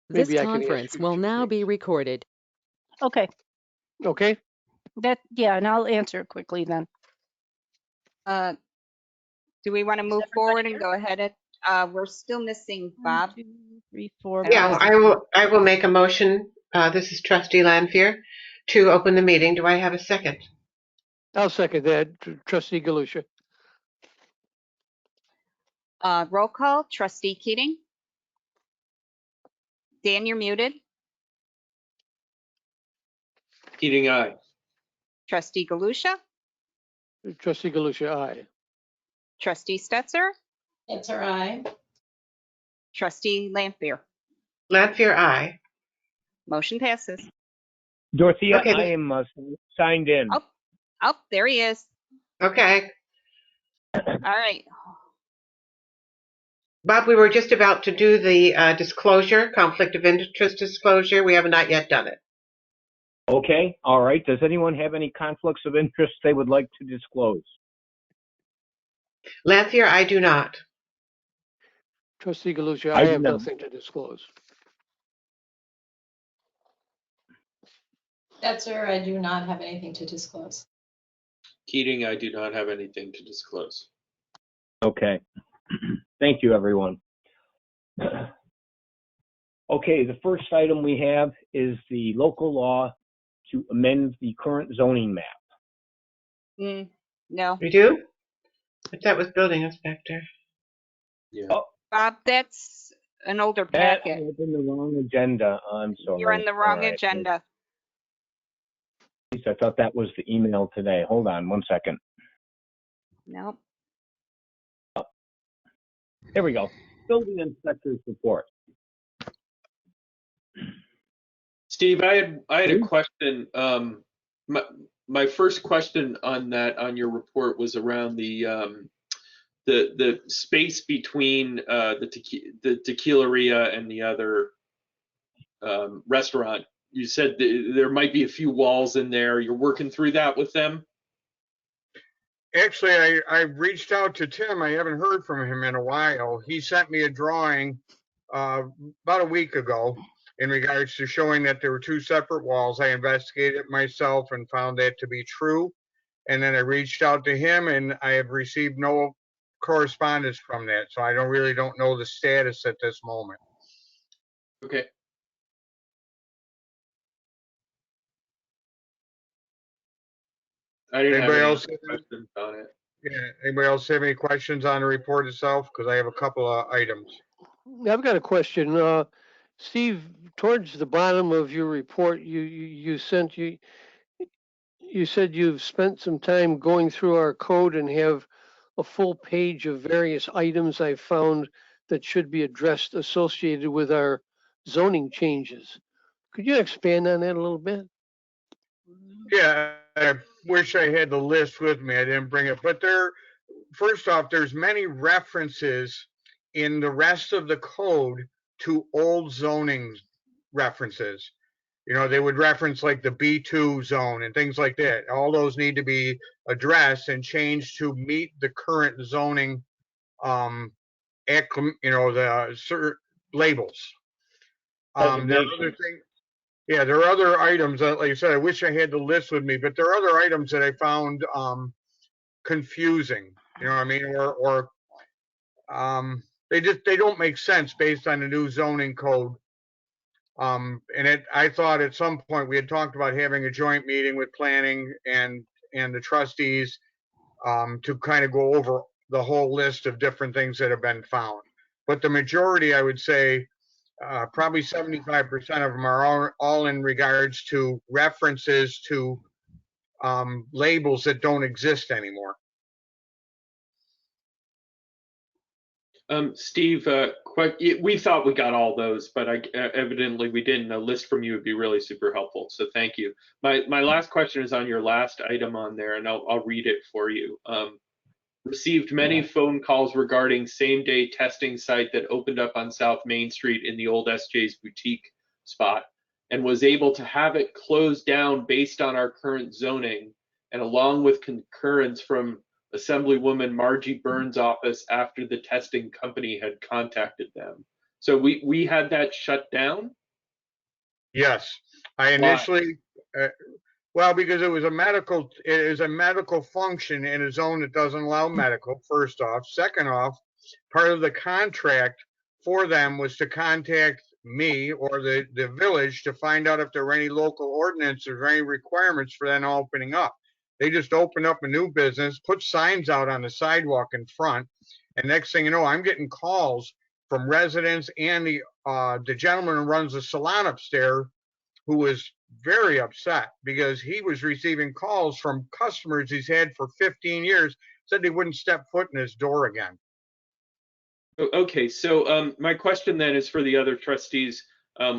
This Maybe I can ask conference you will two now things. be recorded. Okay, Okay. and I'll answer it quickly then. Do we want to move forward and go ahead? We're still missing Bob. 1, 2, 3, 4. Yeah, I will make a motion. This is Trustee Lanfear to open the meeting. Do I have a second? I'll second that, Trustee Galusha. Roll call, Trustee Keating. Dan, you're muted. Keating, aye. Trustee Galusha. Trustee Galusha, aye. Trustee Stetser. Stetser, aye. Trustee Lanfear. Lanfear, aye. Motion passes. Dorothea, Okay. I am signed in. Oh, there he is. Okay. All right. Bob, we were just about to do the disclosure, conflict of interest disclosure. We have not yet done it. Okay, all right. Does anyone have any conflicts of interest they would like to disclose? Lanfear, I do not. Trustee Galusha, I I have know. nothing to disclose. Stetser, I do not have anything to disclose. Keating, I do not have anything to disclose. Okay. Thank you, everyone. Okay, the first item we have is the local law to amend the current zoning map. No, We do? But that was building inspector. Yeah. Oh, Bob, that's an older that packet. is in the wrong agenda. I'm sorry. You're in the wrong All right. agenda. At least I thought that was the email today. Hold on one second. Nope. Here we go. Building inspector's report. Steve, I had a question. My first question on your report was around the space between the Tequileria and the other restaurant. You said there might be a few walls in there. You're working through that with them? Actually, I reached out to Tim. I haven't heard from him in a while. He sent me a drawing about a week ago in regards to showing that there were two separate walls. I investigated it myself and found that to be true. And then I reached out to him, and I have received no correspondence from that. So I really don't know the status at this moment. Okay. I didn't Anybody have else? any questions on it. Yeah. Anybody else have any questions on the report itself? Because I have a couple of items. I've got a question. Steve, towards the bottom of your report, you said you've spent some time going through our code and have a full page of various items I found that should be addressed associated with our zoning changes. Could you expand on that a little bit? Yeah, I wish I had the list with me. I didn't bring it, but first off, there's many references in the rest of the code to old zoning references. You know, they would reference like the B2 zone and things like that. All those need to be addressed and changed to meet the current zoning, the certain labels. There are other things. Yeah, there are other items that, like I said, I wish I had the list with me, but there are other items that I found confusing. You know what I mean? Or they don't make sense based on the new zoning code. I thought at some point we had talked about having a joint meeting with planning and the trustees to kind of go over the whole list of different things that have been found. But the majority, I would say, probably 75% of them are all in regards to references to labels that don't exist anymore. Steve, we thought we got all those, but evidently we didn't. A list from you would be really super helpful. So thank you. My last question is on your last item on there, and I'll read it for you. Received many phone calls regarding same-day testing site that opened up on South Main Street in the old SJ's boutique spot, and was able to have it closed down based on our current zoning, and along with concurrence from Assemblywoman Margie Burns' office after the testing company had contacted them. So we had that shut down? Yes, I Why? initially, well, because it is a medical function in a zone that doesn't allow medical, first off. Second off, part of the contract for them was to contact me or the village to find out if there were any local ordinances or any requirements for them opening up. They just opened up a new business, put signs out on the sidewalk in front, and next thing you know, I'm getting calls from residents and the gentleman who runs the salon upstairs, who was very upset because he was receiving calls from customers he's had for 15 years, said they wouldn't step foot in his door again. Okay, so my question then is for the other trustees.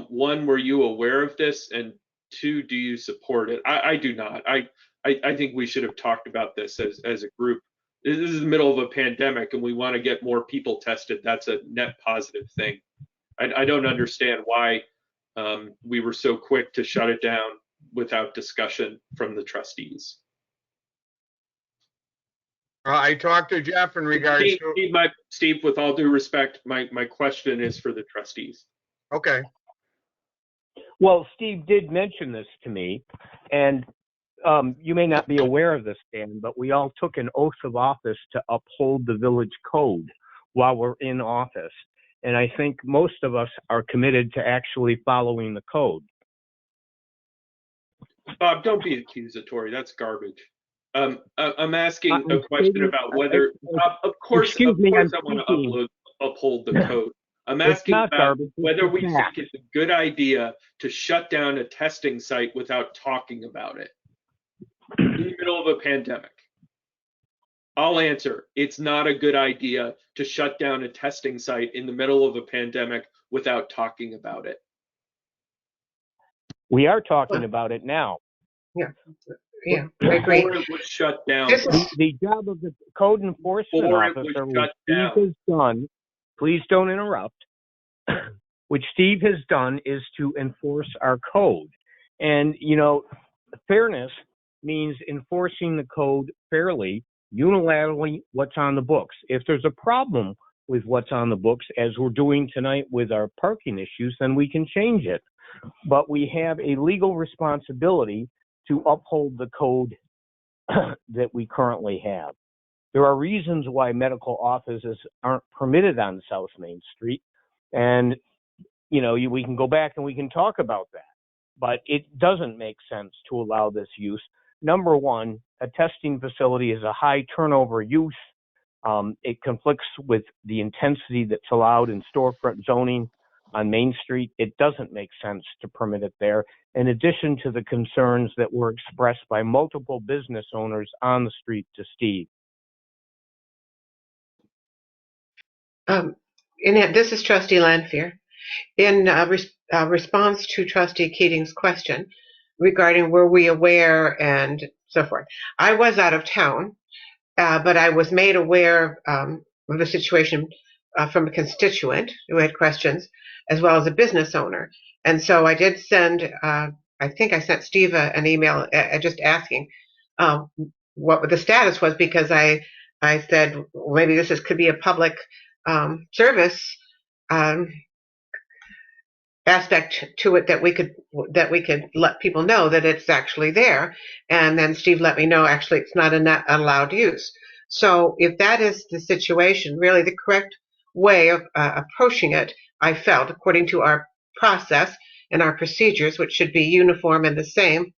One, were you aware of this? And two, do you support it? I do not. I think we should have talked about this as a group. This is the middle of a pandemic and we want to get more people tested. That's a net positive thing. I don't understand why we were so quick to shut it down without discussion from the trustees. I talked to Jeff in regards to. Steve, with all due respect, my question is for the trustees. Okay. Well, Steve did mention this to me, and you may not be aware of this, Dan, but we all took an oath of office to uphold the village code while we're in office. And I think most of us are committed to actually following the code. Bob, don't be accusatory. That's garbage. I'm asking a question about whether, of course I want to uphold the code. I'm asking about whether we think it's a good idea to shut down a testing site without talking about it in the middle of a pandemic. I'll answer. It's not a good idea to shut down a testing site in the middle of a pandemic without talking about it. We are talking about it now. Yeah, I agree. Before it was shut down. The job of the code enforcement officer, which Steve has done, please don't interrupt, which Steve has done is to enforce our code. And, you know, fairness means enforcing the code fairly, unilaterally, what's on the books. If there's a problem with what's on the books, as we're doing tonight with our parking issues, then we can change it. But we have a legal responsibility to uphold the code that we currently have. There are reasons why medical offices aren't permitted on South Main Street. And, you know, we can go back and we can talk about that. But it doesn't make sense to allow this use. Number one, a testing facility is a high turnover use. It conflicts with the intensity that's allowed in storefront zoning on Main Street. It doesn't make sense to permit it there, in addition to the concerns that were expressed by multiple business owners on the street to Steve. This is Trustee Lanfear. In response to Trustee Keating's question regarding were we aware and so forth, I was out of town, but I was made aware of the situation from a constituent who had questions, as well as a business owner. And so I did send, I think I sent Steve an email just asking what the status was, because I said, well, maybe this could be a public service aspect to it, that we could let people know that it's actually there. And then Steve let me know, actually, it's not a allowed use. So if that is the situation, really the correct way of approaching it, I felt, according to our process and our procedures, which should be uniform and the same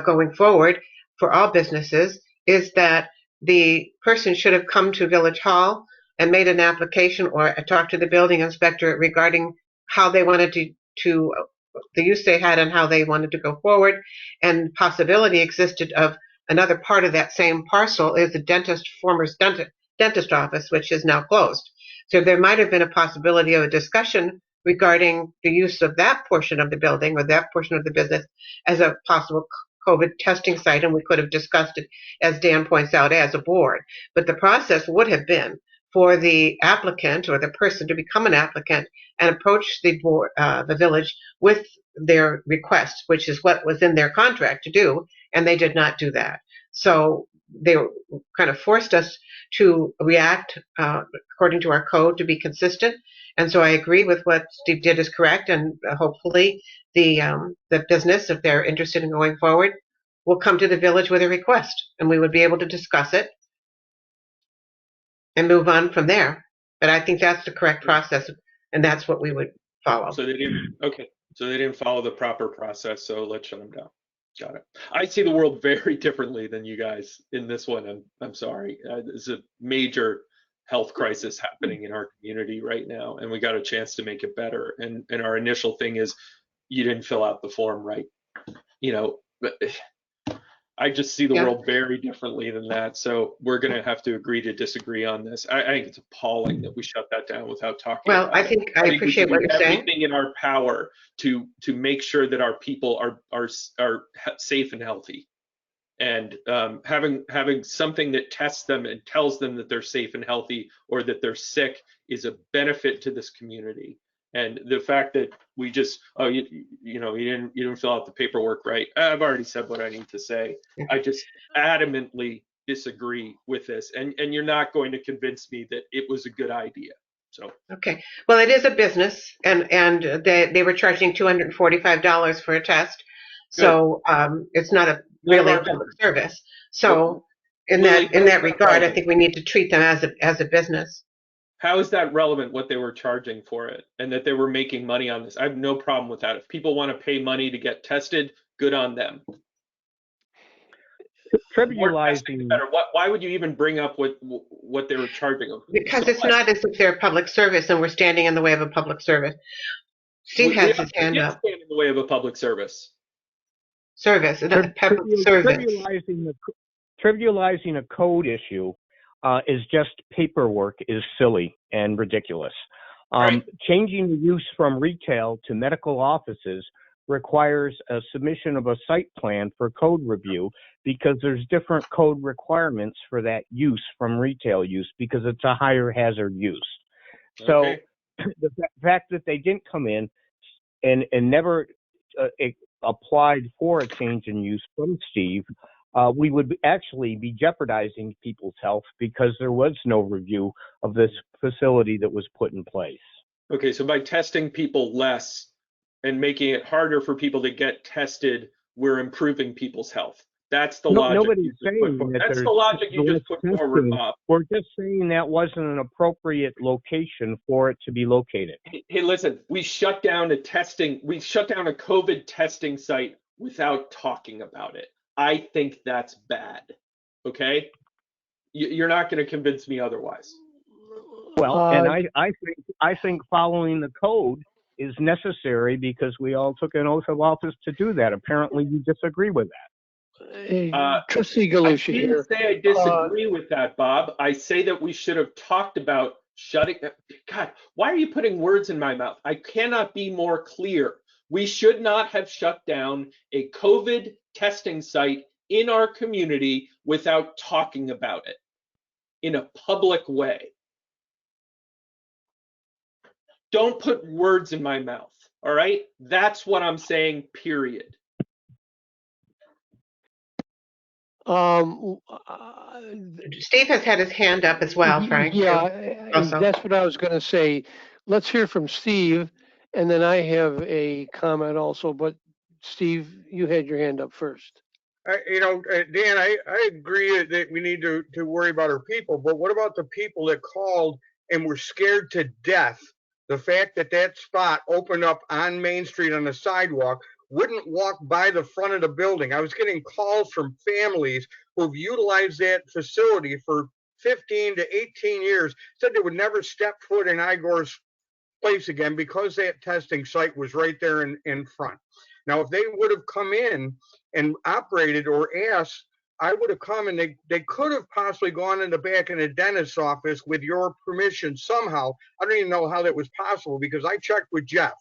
going forward for all businesses, is that the person should have come to Village Hall and made an application or talked to the building inspector regarding how they wanted to the use they had and how they wanted to go forward. And possibility existed of another part of that same parcel is the former dentist office, which is now closed. So there might have been a possibility of a discussion regarding the use of that portion of the building or that portion of the business as a possible COVID testing site, and we could have discussed it, as Dan points out, as a board. But the process would have been for the applicant or the person to become an applicant and approach the board, the village, with their request, which is what was in their contract to do, and they did not do that. So they kind of forced us to react according to our code to be consistent. And so I agree with what Steve did is correct, and hopefully the business, if they're interested in going forward, will come to the village with a request, and we would be able to discuss it and move on from there. But I think that's the correct process, and that's what we would follow. So they didn't, okay, so they didn't follow the proper process, so let's shut them down. Got it. I see the world very differently than you guys in this one. I'm sorry. There's a major health crisis happening in our community right now, and we got a chance to make it better. And our initial thing is, you didn't fill out the form right. You know, but I just see the world very differently than that. So we're going to have to agree to disagree on this. I think it's appalling that we shut that down without talking. Well, about I think I appreciate what you're saying. Everything in our power to make sure that our people are safe and healthy, and having something that tests them and tells them that they're safe and healthy or that they're sick is a benefit to this community. And the fact that we just, you didn't fill out the paperwork right. I've already said what I need to say. I just adamantly disagree with this, and you're not going to convince me that it was a good idea. So okay, well, it is a business, and they were charging $245 for a test, so it's not a really public service. So in that regard, I think we need to treat them as a business. How is that relevant, what they were charging for it, and that they were making money on this? I have no problem with that. If people want to pay money to get tested, good on them. Trivializing. Why would you even bring up what they were charging them? Because it's not as if they're public service and we're standing in the way of a public service. Steve has his hand up. Stand in the way of a public service. Service. Trivializing a code issue is just paperwork, is silly and ridiculous. Right. Changing the use from retail to medical offices requires a submission of a site plan for code review, because there's different code requirements for that use from retail use, because it's a higher hazard use. So the fact that they didn't come in and never applied for a change in use from Steve, we would actually be jeopardizing people's health, because there was no review of this facility that was put in place. Okay, so by testing people less and making it harder for people to get tested, we're improving people's health. That's the logic. Nobody's saying that. That's the logic you just put forward, Bob. We're just saying that wasn't an appropriate location for it to be located. Hey, listen, we shut down a COVID testing site without talking about it. I think that's bad. Okay? You're not going to convince me otherwise. Well, and I think following the code is necessary, because we all took an oath of office to do that. Apparently, you disagree with that. Trustee Galusha I didn't say I disagree with that, Bob. I say that we should have talked about shutting. God, why are you putting words in my mouth? I cannot be more clear. We should not have shut down a COVID testing site in our community without talking about it in a public way. Don't put words in my mouth, all right? That's what I'm saying, period. Steve has had his hand up as well, Frank. Yeah, that's what I was going to say. Let's hear from Steve, and then I have a comment also. But Steve, you had your hand up first. Dan, I agree that we need to worry about our people, but what about the people that called and were scared to death? The fact that spot opened up on Main Street on the sidewalk, wouldn't walk by the front of the building. I was getting calls from families who've utilized that facility for 15 to 18 years, said they would never step foot in Igor's place again because that testing site was right there in front. Now, if they would have come in and operated or asked, I would have come, and they could have possibly gone in the back in a dentist's office with your permission somehow. I don't even know how that was possible, because I checked with Jeff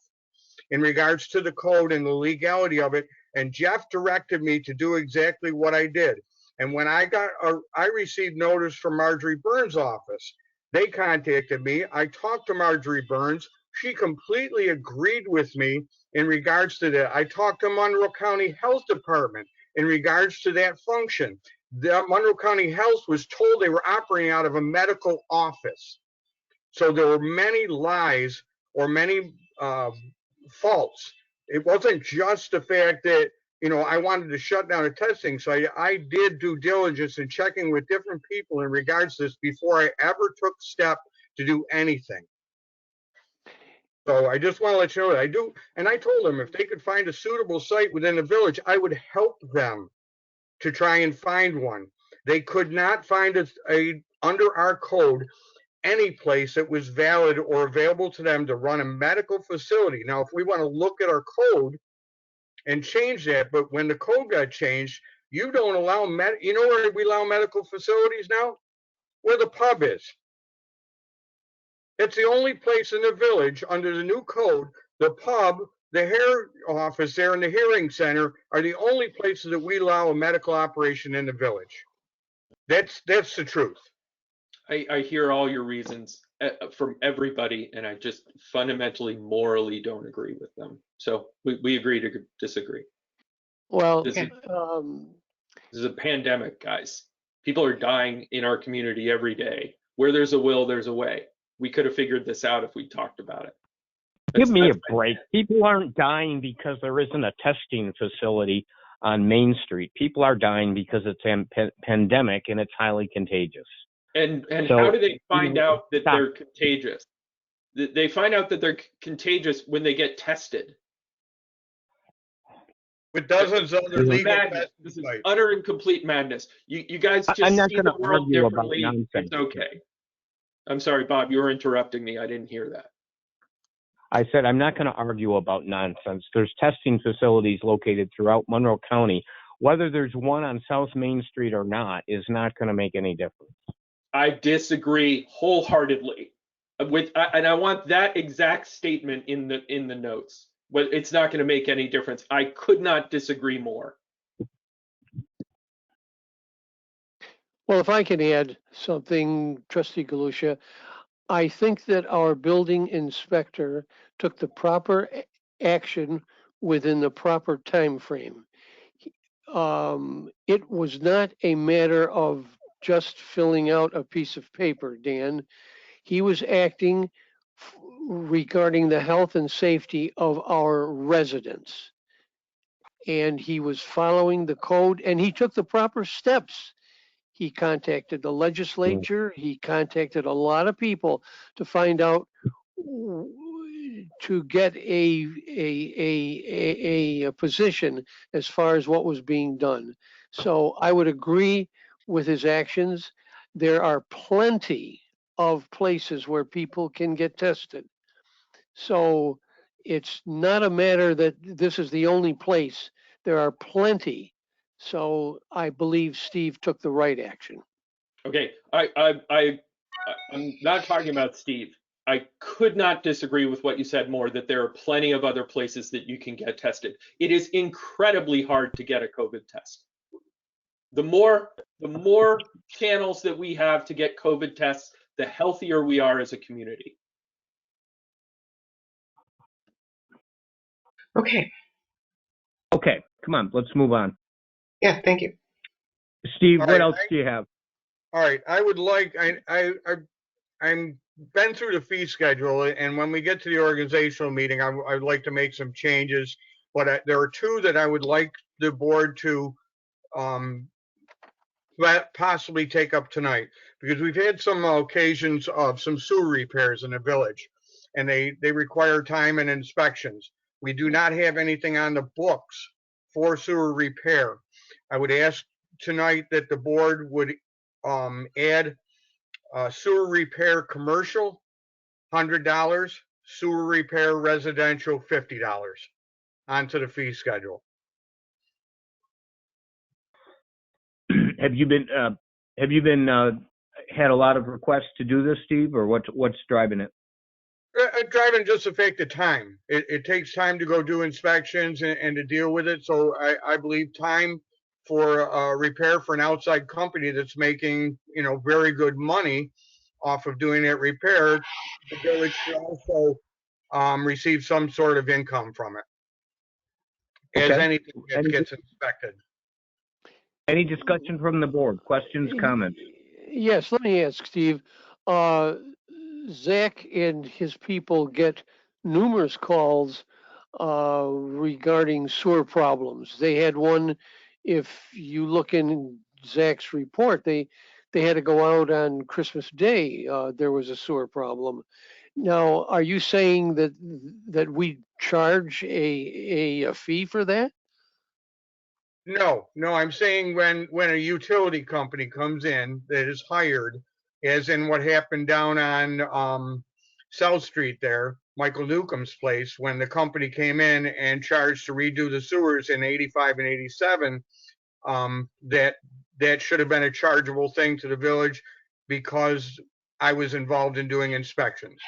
in regards to the code and the legality of it, and Jeff directed me to do exactly what I did. And when I received notice from Marjorie Burns' office. They contacted me. I talked to Marjorie Burns. She completely agreed with me in regards to that. I talked to Monroe County Health Department in regards to that function. the Monroe County Health was told they were operating out of a medical office. So there were many lies or many faults. It wasn't just the fact that, I wanted to shut down the testing. So I did due diligence in checking with different people in regards to this before I ever took step to do anything. So I just want to let you know that I do. And I told them if they could find a suitable site within the village, I would help them to try and find one. They could not find under our code any place that was valid or available to them to run a medical facility. Now, if we want to look at our code and change that, but when the code got changed, you don't allow you know where we allow medical facilities now? Where the pub is. It's the only place in the village under the new code. The pub, the hair office there, and the hearing center are the only places that we allow a medical operation in the village. That's the truth. I hear all your reasons from everybody, and I just fundamentally, morally don't agree with them. So we agree to disagree. Well, This is a pandemic, guys. People are dying in our community every day. Where there's a will, there's a way. We could have figured this out if we talked about it. Give me a break. People aren't dying because there isn't a testing facility on Main Street. People are dying because it's a pandemic and it's highly contagious. And So, how do they find out that stop. they're contagious? They find out that they're contagious when they get tested. With dozens of other legal Madness. This is sites. utter and complete madness. You guys just I'm not see going the to world argue about differently. nonsense. It's okay. I'm sorry, Bob, you were interrupting me. I didn't hear that. I said I'm not going to argue about nonsense. There's testing facilities located throughout Monroe County. Whether there's one on South Main Street or not is not going to make any difference. I disagree wholeheartedly and I want that exact statement in the notes. But it's not going to make any difference. I could not disagree more. well, if I can add something, Trustee Galusha, I think that our building inspector took the proper action within the proper time frame. It was not a matter of just filling out a piece of paper, Dan. He was acting regarding the health and safety of our residents. And he was following the code and he took the proper steps. He contacted the legislature. He contacted a lot of people to find out, to get a position as far as what was being done. So I would agree with his actions. There are plenty of places where people can get tested. So it's not a matter that this is the only place. There are plenty. So I believe Steve took the right action. Okay, I'm not talking about Steve. I could not disagree with what you said more, that there are plenty of other places that you can get tested. It is incredibly hard to get a COVID test. The more channels that we have to get COVID tests, the healthier we are as a community. Okay. Okay, come on, let's move on. Yeah, thank you. Steve, All what right, else do you have? All right, I would like, I'm been through the fee schedule, and when we get to the organizational meeting, I would like to make some changes. But there are two that I would like the board to possibly take up tonight, because we've had some occasions of some sewer repairs in the village, and they require time and inspections. We do not have anything on the books for sewer repair. I would ask tonight that the board would add sewer repair commercial, $100, sewer repair residential, $50 onto the fee schedule. Have you been had a lot of requests to do this, Steve, or what's driving it? Driving just the fact of time. It takes time to go do inspections and to deal with it. So I believe time for repair for an outside company that's making, very good money off of doing that repair, the village should also receive some sort of income from it, as Okay. anything that gets inspected. Any discussion from the board? Questions, comments? Yes, let me ask, Steve. Zach and his people get numerous calls regarding sewer problems. They had one, if you look in Zach's report, they had to go out on Christmas Day. There was a sewer problem. Now, are you saying that we charge a fee for that? No, I'm saying when a utility company comes in that is hired, as in what happened down on South Street there, Michael Newcomb's place, when the company came in and charged to redo the sewers in 85 and 87, that should have been a chargeable thing to the village because I was involved in doing inspections.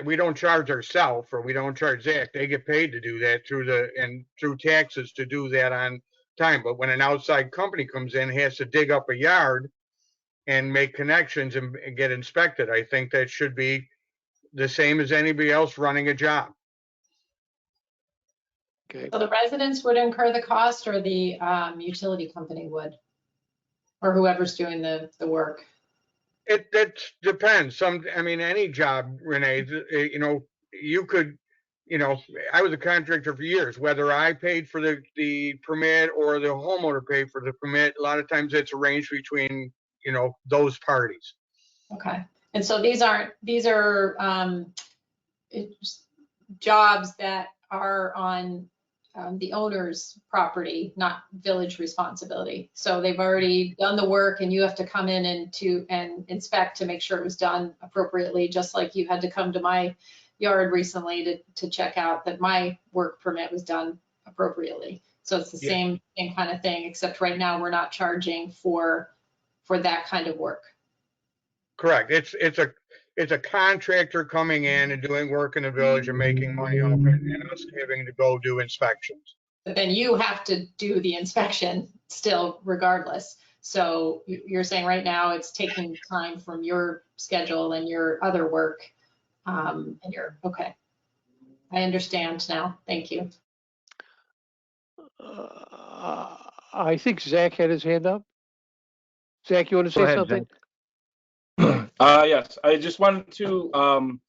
We don't charge ourselves, or we don't charge Zach. They get paid to do that through taxes to do that on time. But when an outside company comes in, has to dig up a yard and make connections and get inspected, I think that should be the same as anybody else running a job. Okay. So the residents would incur the cost, or the utility company would? Or whoever's doing the work? That depends. Any job, Renee, you could, I was a contractor for years, whether I paid for the permit or the homeowner paid for the permit, a lot of times it's arranged between, those parties. Okay. And so these are jobs that are on the owner's property, not village responsibility. So they've already done the work, and you have to come in and inspect to make sure it was done appropriately, just like you had to come to my yard recently to check out that my work permit was done appropriately. So it's the same kind of thing, except right now we're not charging for that kind of work. Correct. It's a contractor coming in and doing work in the village and making money off it, and us having to go do inspections. But then you have to do the inspection still regardless. So you're saying right now it's taking time from your schedule and your other work. Okay. I understand now. Thank you. I think Zach had his hand up. Zach, you want to Go say ahead, something? Yes, I just wanted to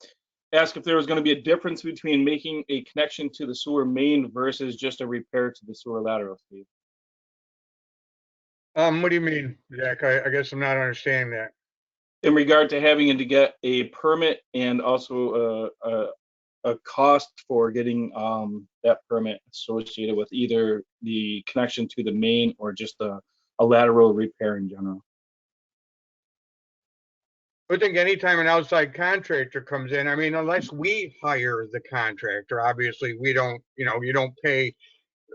ask if there was going to be a difference between making a connection to the sewer main versus just a repair to the sewer lateral, Steve. What do you mean, Zach? I guess I'm not understanding that. In regard to having to get a permit and also a cost for getting that permit associated with either the connection to the main or just a lateral repair in general. I think anytime an outside contractor comes in, unless we hire the contractor, obviously we don't, you don't pay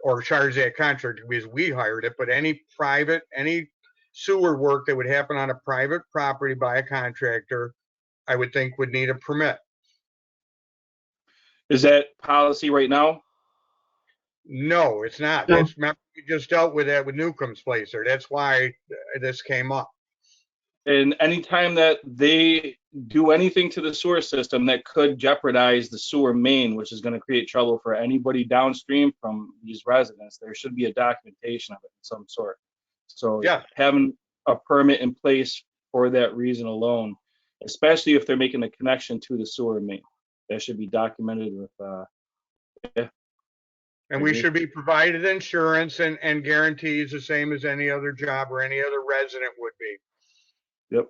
or charge that contractor because we hired it, but any sewer work that would happen on a private property by a contractor, I would think would need a permit. Is that policy right now? No, it's not. No. Remember, we just dealt with that with Newcomb's place there. That's why this came up. And anytime that they do anything to the sewer system that could jeopardize the sewer main, which is going to create trouble for anybody downstream from these residents, there should be a documentation of it of some sort. So having a permit in place for that reason alone, especially if they're making a connection to the sewer main, that should be documented with, And we should be provided insurance and guarantees the same as any other job or any other resident would be. Yep.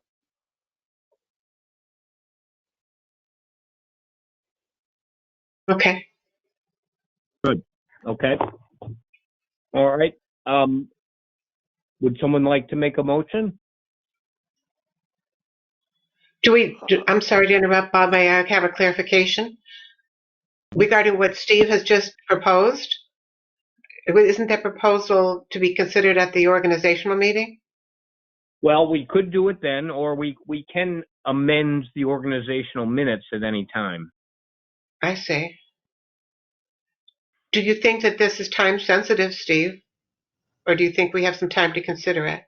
Okay. Good. Okay. All right. Would someone like to make a motion? I'm sorry to interrupt, Bob. May I have a clarification regarding what Steve has just proposed? Isn't that proposal to be considered at the organizational meeting? Well, we could do it then, or we can amend the organizational minutes at any time. I see. Do you think that this is time sensitive, Steve? Or do you think we have some time to consider it?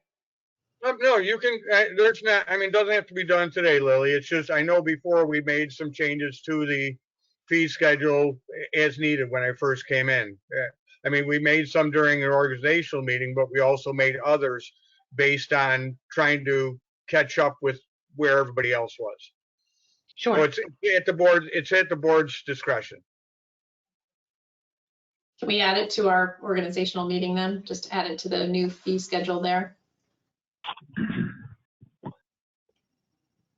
No, you can, there's not, it doesn't have to be done today, Lily. It's just, I know before we made some changes to the fee schedule as needed when I first came in. I mean, we made some during an organizational meeting, but we also made others based on trying to catch up with where everybody else was. So Sure. it's at the board, it's at the board's discretion. Can we add it to our organizational meeting then? Just add it to the new fee schedule there?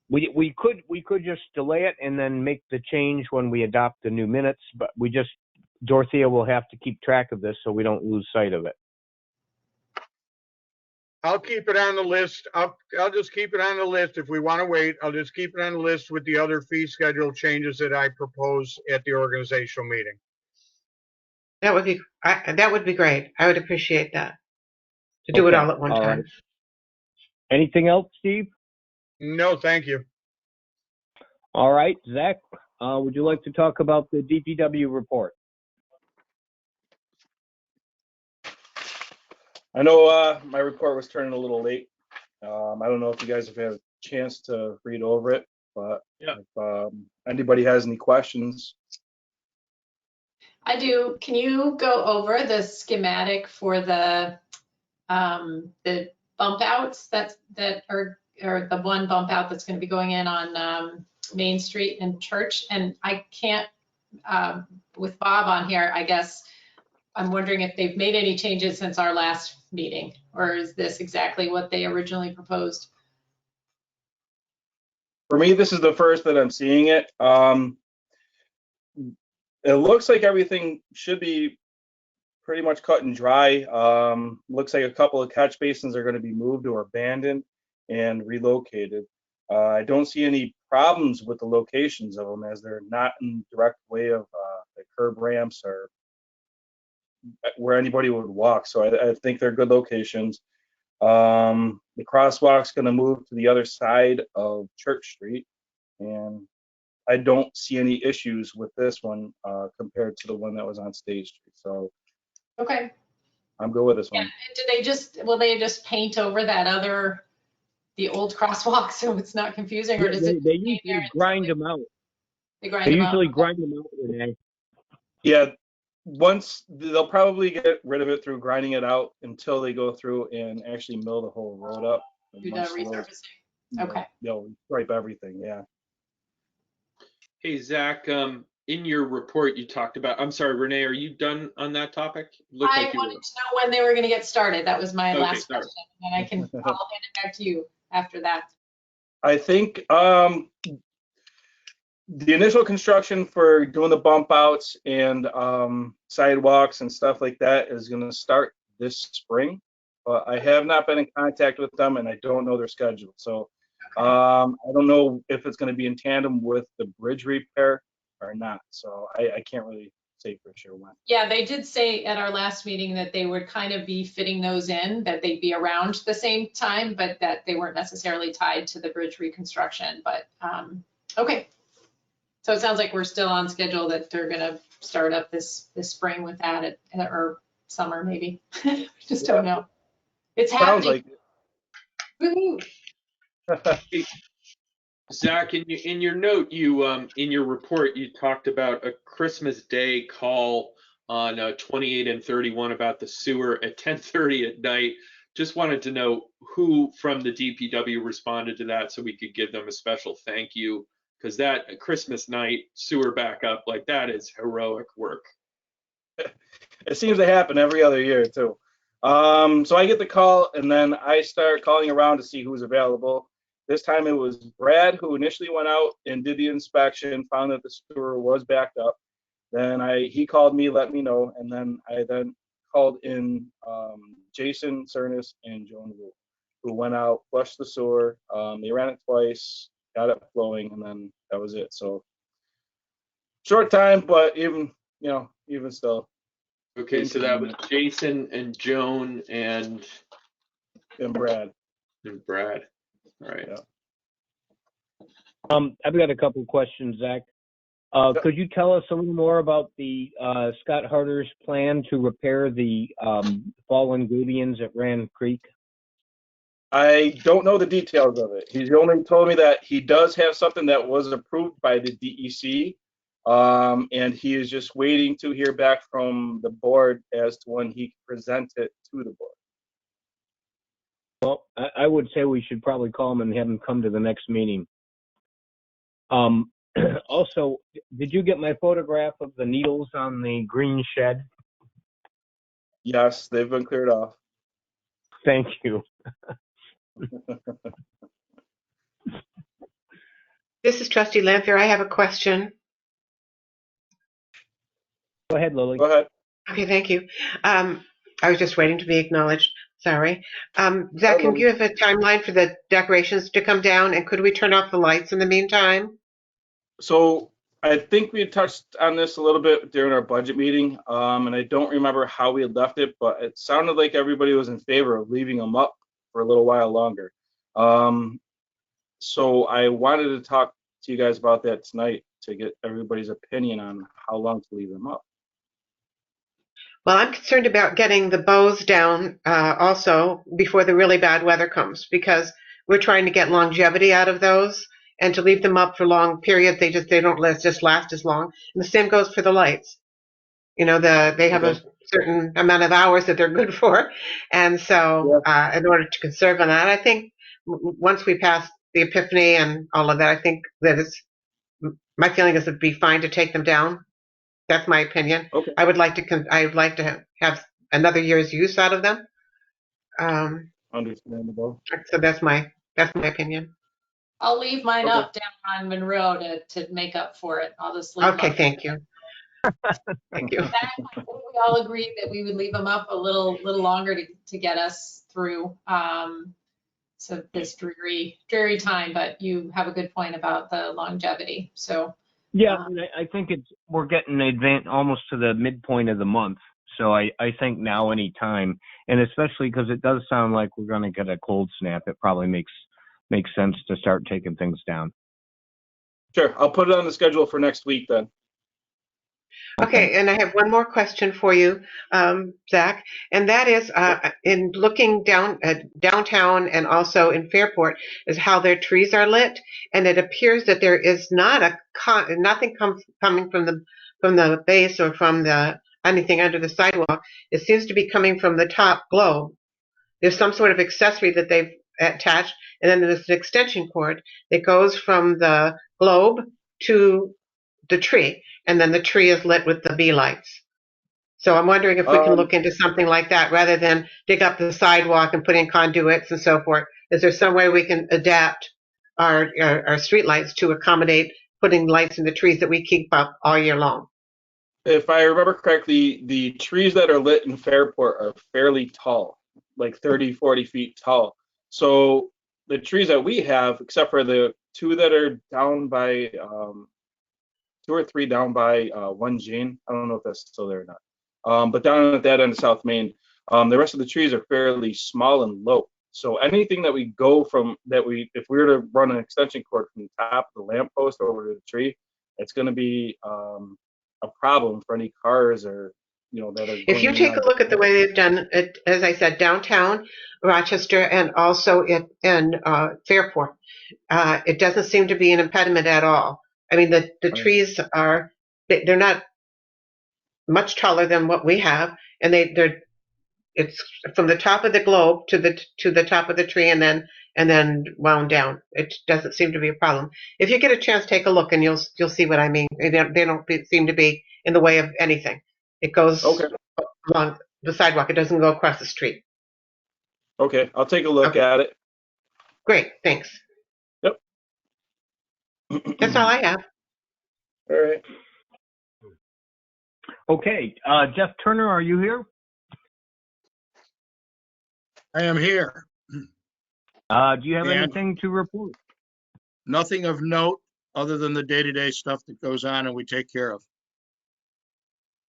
We could just delay it and then make the change when we adopt the new minutes, but Dorothea will have to keep track of this so we don't lose sight of it. I'll keep it on the list. I'll just keep it on the list. If we want to wait, I'll just keep it on the list with the other fee schedule changes that I propose at the organizational meeting. That would be great. I would appreciate that. To do it all at one time. Right. Anything else, Steve? No, thank you. All right, Zach, would you like to talk about the DPW report? I know my report was turning a little late. I don't know if you guys have had a chance to read over it, but yeah. If anybody has any questions. I do. Can you go over the schematic for the bump outs that are, or the one bump out that's going to be going in on Main Street and Church? And I can't, with Bob on here, I guess, I'm wondering if they've made any changes since our last meeting, or is this exactly what they originally proposed? For me, this is the first that I'm seeing it. It looks like everything should be pretty much cut and dry. Looks like a couple of catch basins are going to be moved or abandoned and relocated. I don't see any problems with the locations of them, as they're not in direct way of the curb ramps or where anybody would walk. So I think they're good locations. The crosswalk's going to move to the other side of Church Street, and I don't see any issues with this one compared to the one that was on State Street. So okay, I'm good with this one. And will they just paint over the old crosswalk so it's not confusing, or does they usually grind them out. They usually grind them out, Renee. Yeah, once they'll probably get rid of it through grinding it out until they go through and actually mill the whole road up. Do the resurfacing. Okay. They'll stripe everything. Yeah. Hey, Zach, in your report, you talked about, I'm sorry, Renee, are you done on that topic? I wanted to know when they were going to get started. That was my last sorry. question. And I'll hand it back to you after that. I think the initial construction for doing the bump outs and sidewalks and stuff like that is going to start this spring. But I have not been in contact with them, and I don't know their schedule. So I don't know if it's going to be in tandem with the bridge repair or not. So I can't really say for sure when. Yeah, they did say at our last meeting that they would kind of be fitting those in, that they'd be around the same time, but that they weren't necessarily tied to the bridge reconstruction. But okay. So it sounds like we're still on schedule, that they're going to start up this spring with that, or summer maybe. Just don't know. It's happening. Sounds like Zach, in your note, you in your report, you talked about a Christmas Day call on 28 and 31 about the sewer at 10:30 at night. Just wanted to know who from the DPW responded to that so we could give them a special thank you, because that Christmas night sewer backup, like, that is heroic work. It seems to happen every other year too. So I get the call, and then I start calling around to see who's available. This time it was Brad who initially went out and did the inspection, found that the sewer was backed up. Then he called me, let me know, and then I called in Jason Cernis and Joan Wu, who went out, flushed the sewer. They ran it twice, got it flowing, and then that was it. So short time, but even still. Okay, so that was Jason and Joan and Brad. And Brad. All right. Yeah. I've got a couple questions, Zach. Could you tell us a little more about the Scott Harder's plan to repair the fallen gabions at Rand Creek? I don't know the details of it. He's only told me that he does have something that was approved by the DEC And he is just waiting to hear back from the board as to when he can present it to the board. Well, I would say we should probably call him and have him come to the next meeting. Also, did you get my photograph of the needles on the green shed? Yes, they've been cleared off. Thank you. This is Trustee Lampier. I have a question. Go ahead, Lily. Go ahead. Okay, thank you. I was just waiting to be acknowledged. Sorry. Zach, can you give a timeline for the decorations to come down, and could we turn off the lights in the meantime? So I think we touched on this a little bit during our budget meeting, and I don't remember how we had left it, but it sounded like everybody was in favor of leaving them up for a little while longer. So I wanted to talk to you guys about that tonight to get everybody's opinion on how long to leave them up. Well, I'm concerned about getting the bows down also before the really bad weather comes, because we're trying to get longevity out of those, and to leave them up for long periods, they don't last as long. And the same goes for the lights. You know, they have a certain amount of hours that they're good for, and so in order to conserve on that, I think once we pass the Epiphany and all of that, I think that my feeling is it'd be fine to take them down. That's my opinion. Okay. I would like to have another year's use out of them. Understandable. So that's my opinion. I'll leave mine Okay. up down on Monroe to make up for it. I'll just leave them Okay, up. thank you. Thank you. I think we all agreed that we would leave them up a little longer to get us through so this dreary time, but you have a good point about the longevity. So Yeah, and I think we're getting almost to the midpoint of the month. So I think now any time, and especially because it does sound like we're going to get a cold snap, it probably makes sense to start taking things down. Sure, I'll put it on the schedule for next week then. Okay, and I have one more question for you, Zach, and that is in looking down at downtown and also in Fairport is how their trees are lit, and it appears that there is not nothing coming from the base or from anything under the sidewalk. It seems to be coming from the top globe. There's some sort of accessory that they've attached, and then there's an extension cord that goes from the globe to the tree, and then the tree is lit with the bee lights. So I'm wondering if we can look into something like that rather than dig up the sidewalk and put in conduits and so forth. Is there some way we can adapt our street lights to accommodate putting lights in the trees that we keep up all year long? If I remember correctly, the trees that are lit in Fairport are fairly tall, like 30, 40 feet tall. So the trees that we have, except for the two that are down by, 2 or 3 down by 1 Gene, I don't know if that's still there or not. But down at that end of South Main, the rest of the trees are fairly small and low. So anything that we go from if we were to run an extension cord from the top of the lamppost over to the tree, it's going to be a problem for any cars or that are. If you take a look at the way they've done it, as I said, downtown Rochester and also in Fairport, it doesn't seem to be an impediment at all. I mean, the trees they're not much taller than what we have, and it's from the top of the globe to the top of the tree and then wound down. It doesn't seem to be a problem. If you get a chance, take a look and you'll see what I mean. They don't seem to be in the way of anything. It goes along the sidewalk. It doesn't go across the street. Okay, I'll take a look at it. Great, thanks. Yep. That's all I have. All right. Okay, Jeff Turner, are you here? I am here. Do you have anything to report? Nothing of note other than the day-to-day stuff that goes on and we take care of.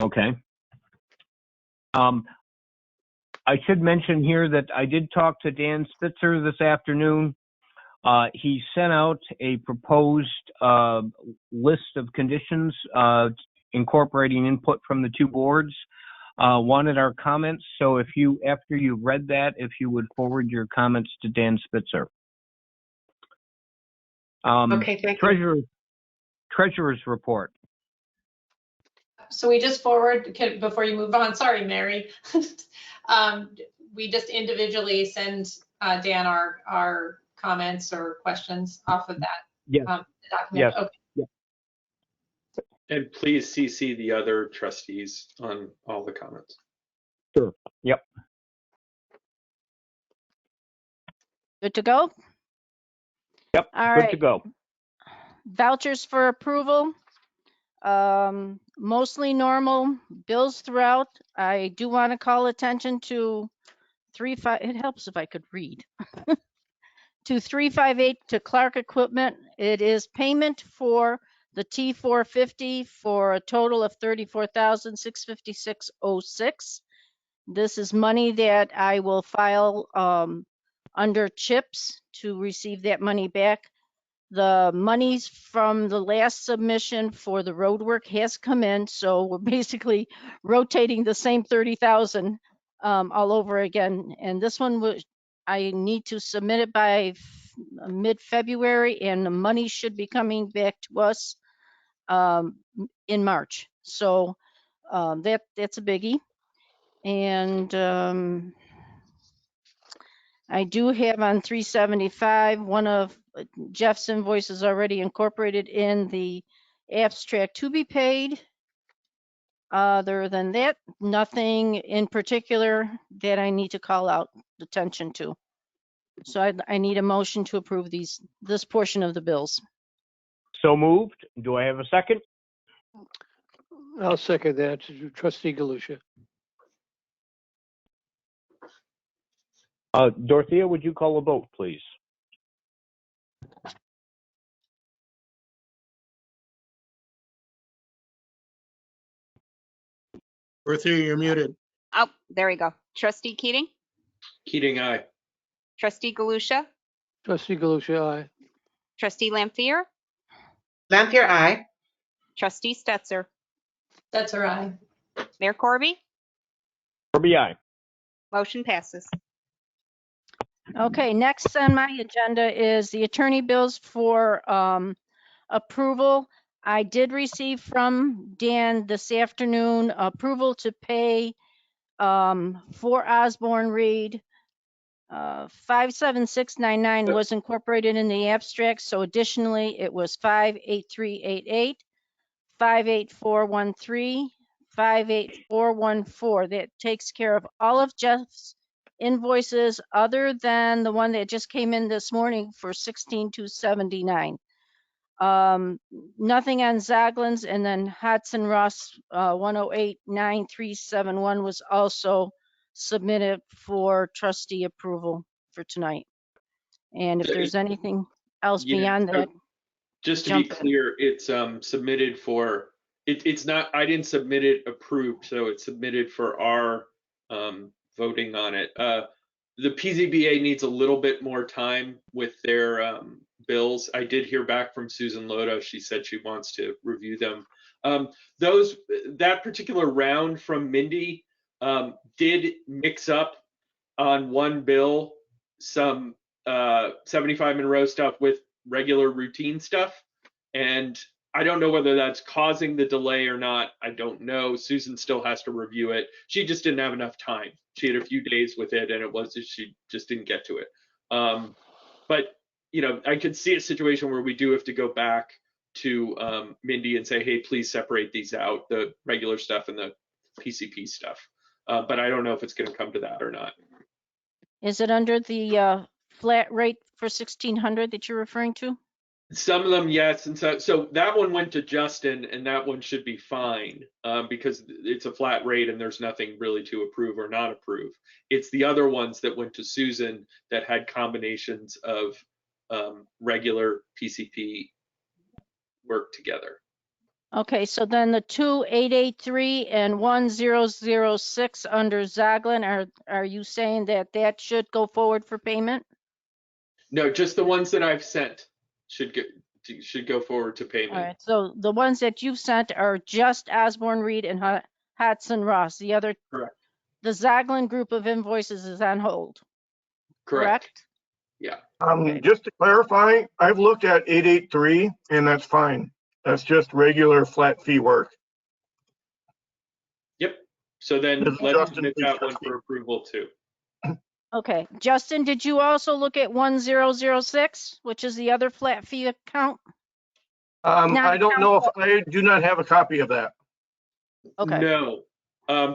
Okay. I should mention here that I did talk to Dan Spitzer this afternoon. He sent out a proposed list of conditions incorporating input from the two boards. Wanted our comments, so after you read that, if you would forward your comments to Dan Spitzer. Okay, thank you. Treasurer's report. So we just forward, before you move on, sorry, Mary. We just individually send Dan our comments or questions off of that Yes. document. Yes. Okay. Yeah. And please CC the other trustees on all the comments. Sure. Yep. Good to go? Yep. All Good right. to go. Vouchers for approval. Mostly normal bills throughout. I do want to call attention to it helps if I could read. To 358 to Clark Equipment. It is payment for the T450 for a total of $34,656.06. This is money that I will file under CHIPS to receive that money back. The monies from the last submission for the road work has come in, so we're basically rotating the same 30,000 all over again. And this one I need to submit it by mid-February, and the money should be coming back to us in March. So that's a biggie. And I do have on 375, one of Jeff's invoices already incorporated in the abstract to be paid. Other than that, nothing in particular that I need to call out attention to. So I need a motion to approve this portion of the bills. So moved. Do I have a second? I'll second that. Trustee Galusha. Dorothea, would you call a vote, please? Dorothea, you're muted. Oh, there we go. Trustee Keating, Keating, aye. trustee Galusha, Trustee Galusha, aye. trustee Lampier, Lampier, aye. trustee Stetser, That's all right. Mayor Corby, Corby, aye. motion passes. Okay, next on my agenda is the attorney bills for approval. I did receive from Dan this afternoon approval to pay for Osborne Reed. 57699 was incorporated in the abstract, so additionally it was 58388, 58413, 58414. That takes care of all of Jeff's invoices other than the one that just came in this morning for 16279. Nothing on Zaglin's, and then Hudson Ross 1089371 was also submitted for trustee approval for tonight. And if there's anything else beyond that, just to be clear, it's submitted for it's not, I didn't submit it approved, so it's submitted for our voting on it. The PZBA needs a little bit more time with their bills. I did hear back from Susan Lodo. She said she wants to review them. That particular round from Mindy did mix up on one bill some 75 Monroe stuff with regular routine stuff. And I don't know whether that's causing the delay or not. I don't know. Susan still has to review it. She just didn't have enough time. She had a few days with it, and it was just, she just didn't get to it. But you know, I could see a situation where we do have to go back to Mindy and say, hey, please separate these out, the regular stuff and the PCP stuff. But I don't know if it's going to come to that or not. is it under the flat rate for 1600 that you're referring to? Some of them, yes. And so that one went to Justin, and that one should be fine because it's a flat rate and there's nothing really to approve or not approve. It's the other ones that went to Susan that had combinations of regular PCP work together. Okay, so then the 2883 and 1006 under Zoglin, are you saying that that should go forward for payment? No, just the ones that I've sent should go forward to payment. All right, so the ones that you've sent are just Osborne Reed and Hudson Ross. The other, Correct. the Zoglin group of invoices is on hold. Correct. Yeah. Okay. Just to clarify, I've looked at 883 and that's fine. That's just regular flat fee work. So then Does let's Justin submit please that one trustee? for approval too. Okay, Justin, did you also look at 1006, which is the other flat fee account? Not I don't account, know if but- I do not have a copy of that. Okay, No,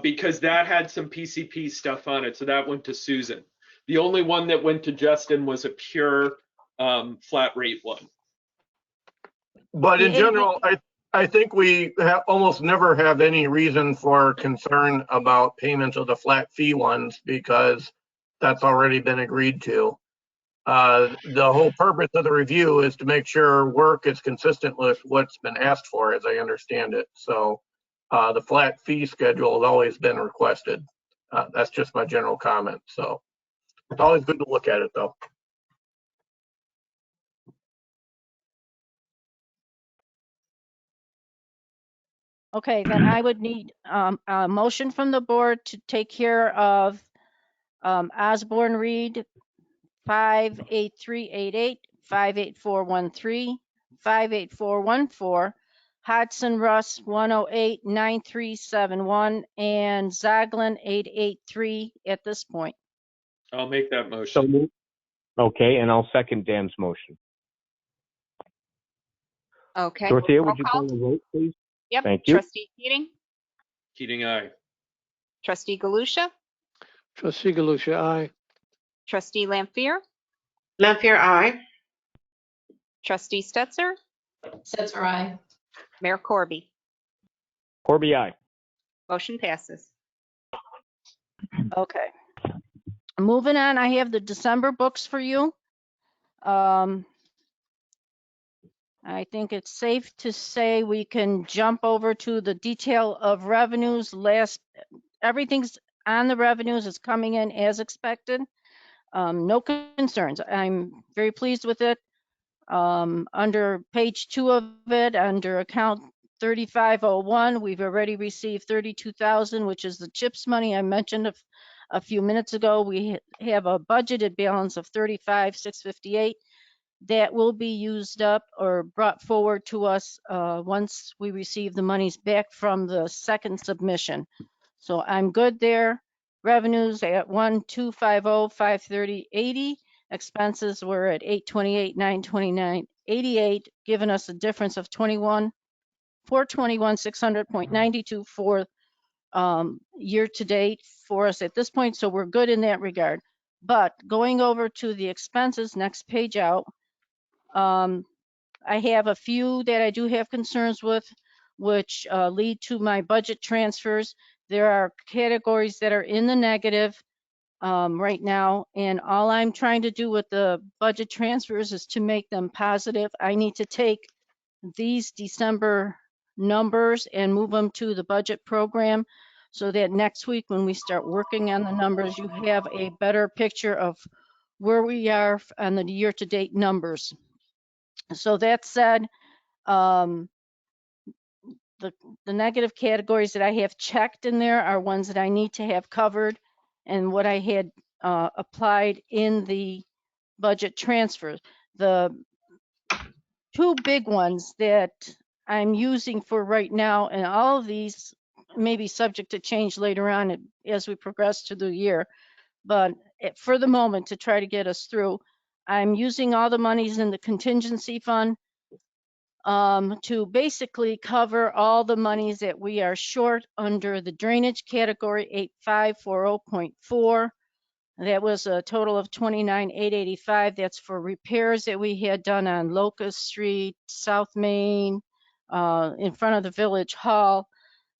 because that had some PCP stuff on it, so that went to Susan. The only one that went to Justin was a pure flat rate one. But in The general, I think we almost never have any reason for concern about payments of the flat fee ones because that's already been agreed to. The whole purpose of the review is to make sure work is consistent with what's been asked for, as I understand it. So the flat fee schedule has always been requested. That's just my general comment. So it's always good to look at it, though. okay, then I would need a motion from the board to take care of Osborne Reed 58388, 58413, 58414, Hodson Russ 1089371, and Zoglin 883 at this point. I'll make that So motion. moved. Okay, and I'll second Dan's motion. Okay. Dorothea, roll would you call? call the vote, please? Yep. Thank you. Trustee Keating, Keating, aye. trustee Galusha, Trustee Galusha, aye. trustee Lampier, Lampier, aye. trustee Stetser, Stetser, aye. Mayor Corby. Corby, aye. Motion passes. Okay. Moving on, I have the December books for you. I think it's safe to say we can jump over to the detail of revenues. Everything's on the revenues is coming in as expected. No concerns. I'm very pleased with it. Under page 2 of it, under account 3501, we've already received 32,000, which is the CHIPS money I mentioned a few minutes ago. We have a budgeted balance of 35,658 that will be used up or brought forward to us once we receive the monies back from the second submission. So I'm good there. Revenues at 1,250,530.80. Expenses were at 828,929.88, giving us a difference of 421,600.92 for year to date for us at this point. So we're good in that regard. But going over to the expenses, next page out, I have a few that I do have concerns with, which lead to my budget transfers. There are categories that are in the negative right now, and all I'm trying to do with the budget transfers is to make them positive. I need to take these December numbers and move them to the budget program so that next week when we start working on the numbers, you have a better picture of where we are on the year-to-date numbers. So that said, the negative categories that I have checked in there are ones that I need to have covered and what I had applied in the budget transfers. The two big ones that I'm using for right now, and all of these may be subject to change later on as we progress to the year, but for the moment to try to get us through, I'm using all the monies in the contingency fund to basically cover all the monies that we are short under the drainage category 8540.4. That was a total of 29,885. That's for repairs that we had done on Locust Street, South Main, in front of the Village Hall.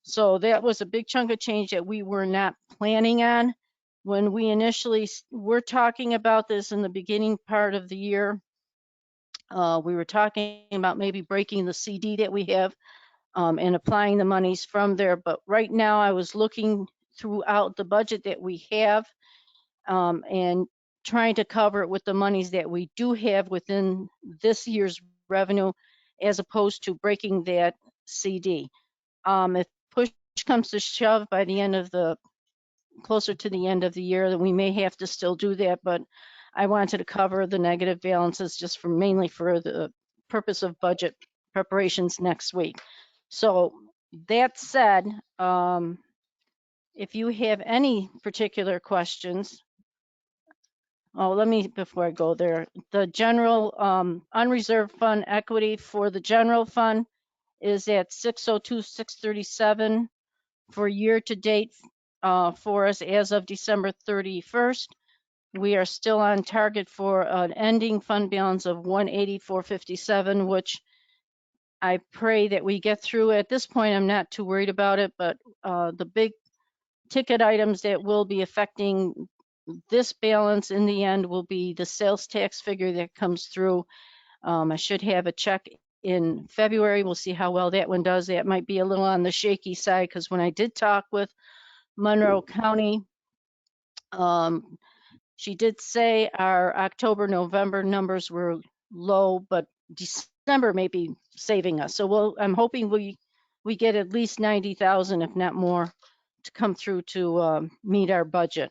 So that was a big chunk of change that we were not planning on. When we initially were talking about this in the beginning part of the year, we were talking about maybe breaking the CD that we have and applying the monies from there. But right now I was looking throughout the budget that we have and trying to cover it with the monies that we do have within this year's revenue, as opposed to breaking that CD. If push comes to shove by the end of closer to the end of the year, then we may have to still do that, but I wanted to cover the negative balances just mainly for the purpose of budget preparations next week. So that said, if you have any particular questions, before I go there, the general unreserved fund equity for the general fund is at 602,637 for year to date for us as of December 31st. We are still on target for an ending fund balance of 180,457, which I pray that we get through. At this point, I'm not too worried about it, but the big ticket items that will be affecting this balance in the end will be the sales tax figure that comes through. I should have a check in February. We'll see how well that one does. That might be a little on the shaky side because when I did talk with Monroe County, she did say our October, November numbers were low, but December may be saving us. So I'm hoping we get at least 90,000, if not more, to come through to meet our budget.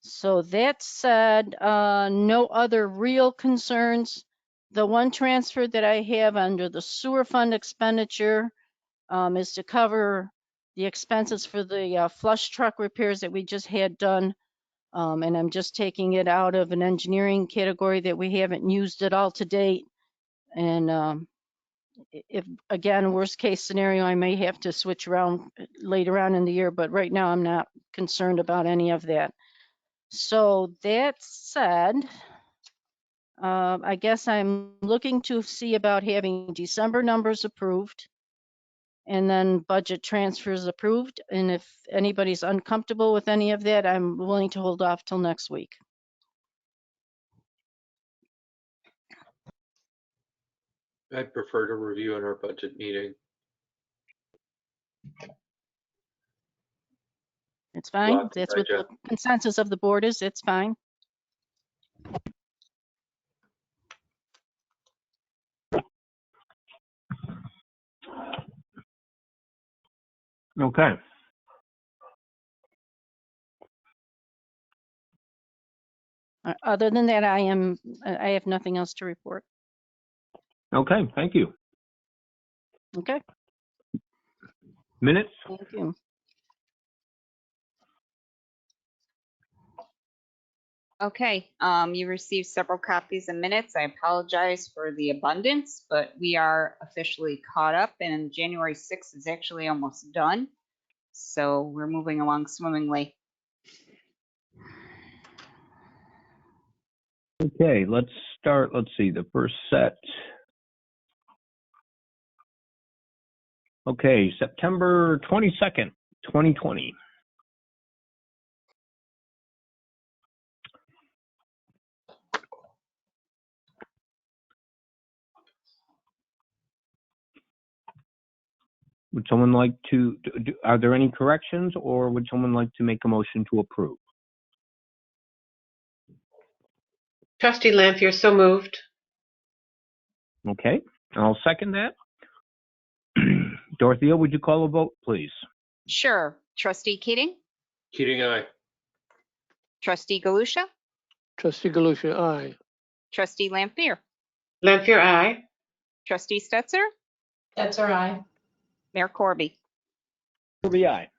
So that said, no other real concerns. The one transfer that I have under the sewer fund expenditure is to cover the expenses for the flush truck repairs that we just had done. And I'm just taking it out of an engineering category that we haven't used at all to date. And if, again, worst case scenario, I may have to switch around later on in the year, but right now I'm not concerned about any of that. So that said, I guess I'm looking to see about having December numbers approved and then budget transfers approved. And if anybody's uncomfortable with any of that, I'm willing to hold off till next week. I'd prefer to review in our budget meeting. It's fine. Lots to That's what the digest. consensus of the board is. It's fine. Okay. Other than that, I have nothing else to report. Okay, thank you. Okay, Minutes? thank you. Okay, you received several copies of minutes. I apologize for the abundance, but we are officially caught up and January 6th is actually almost done. So we're moving along swimmingly. Okay, let's start. Let's see, the first set. Okay, September 22nd, 2020. Would someone like to, are there any corrections or would someone like to make a motion to approve? Trustee Lampier, so moved. Okay, I'll second that. Dorothea, would you call a vote, please? Sure. Trustee Keating, Keating, aye. Trustee Galusha, Trustee Galusha, aye. Trustee Lampier, Lampier, aye. Trustee Stetser, That's all right. Mayor Corby. Corby, aye.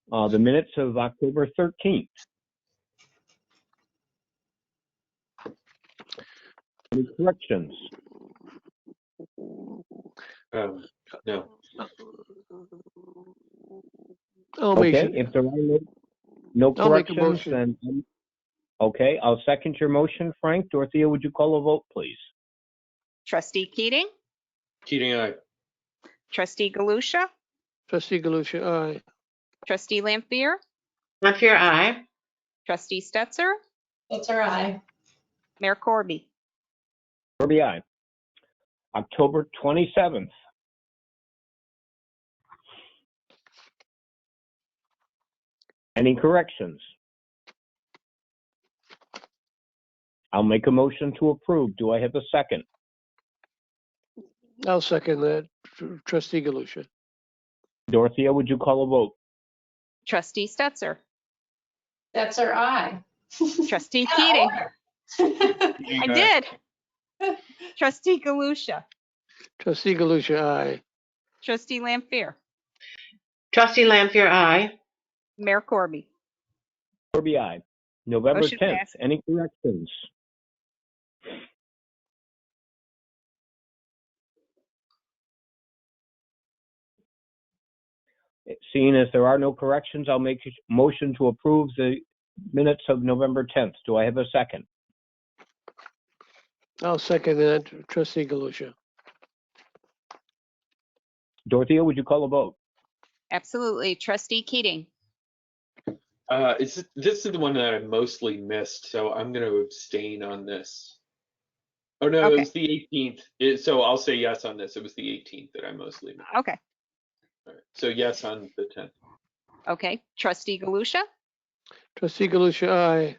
The minutes of October 13th. Any corrections? No. Okay, if there are no I'll make a corrections, motion. then, okay, I'll second your motion, Frank. Dorothea, would you call a vote, please? Trustee Keating, Keating, aye. Trustee Galusha, Trustee Galusha, aye. Trustee Lampier, Lampier, aye. Trustee Stetser, That's all right. Mayor Corby. Corby, aye. October 27th. Any corrections? I'll make a motion to approve. Do I have a second? I'll second that. Trustee Galusha. Dorothea, would you call a vote? Trustee Stetser, That's our eye. Trustee Keating, Keating, I aye. did. Trustee Galusha, Trustee Galusha, aye. Trustee Lampier, Trustee Lampier, aye. Mayor Corby. Corby, aye. November Motion 10th, passed. any corrections? Seeing as there are no corrections, I'll make a motion to approve the minutes of November 10th. Do I have a second? I'll second that, trustee Galusha. Dorothea, would you call a vote? Absolutely. Trustee Keating. This is the one that I mostly missed, so I'm going to abstain on this. Oh no, Okay. it was the 18th. So I'll say yes on this. It was the 18th that I mostly missed. Okay. All right. So yes on the 10th. Okay. Trustee Galusha. Trustee Galusha, aye.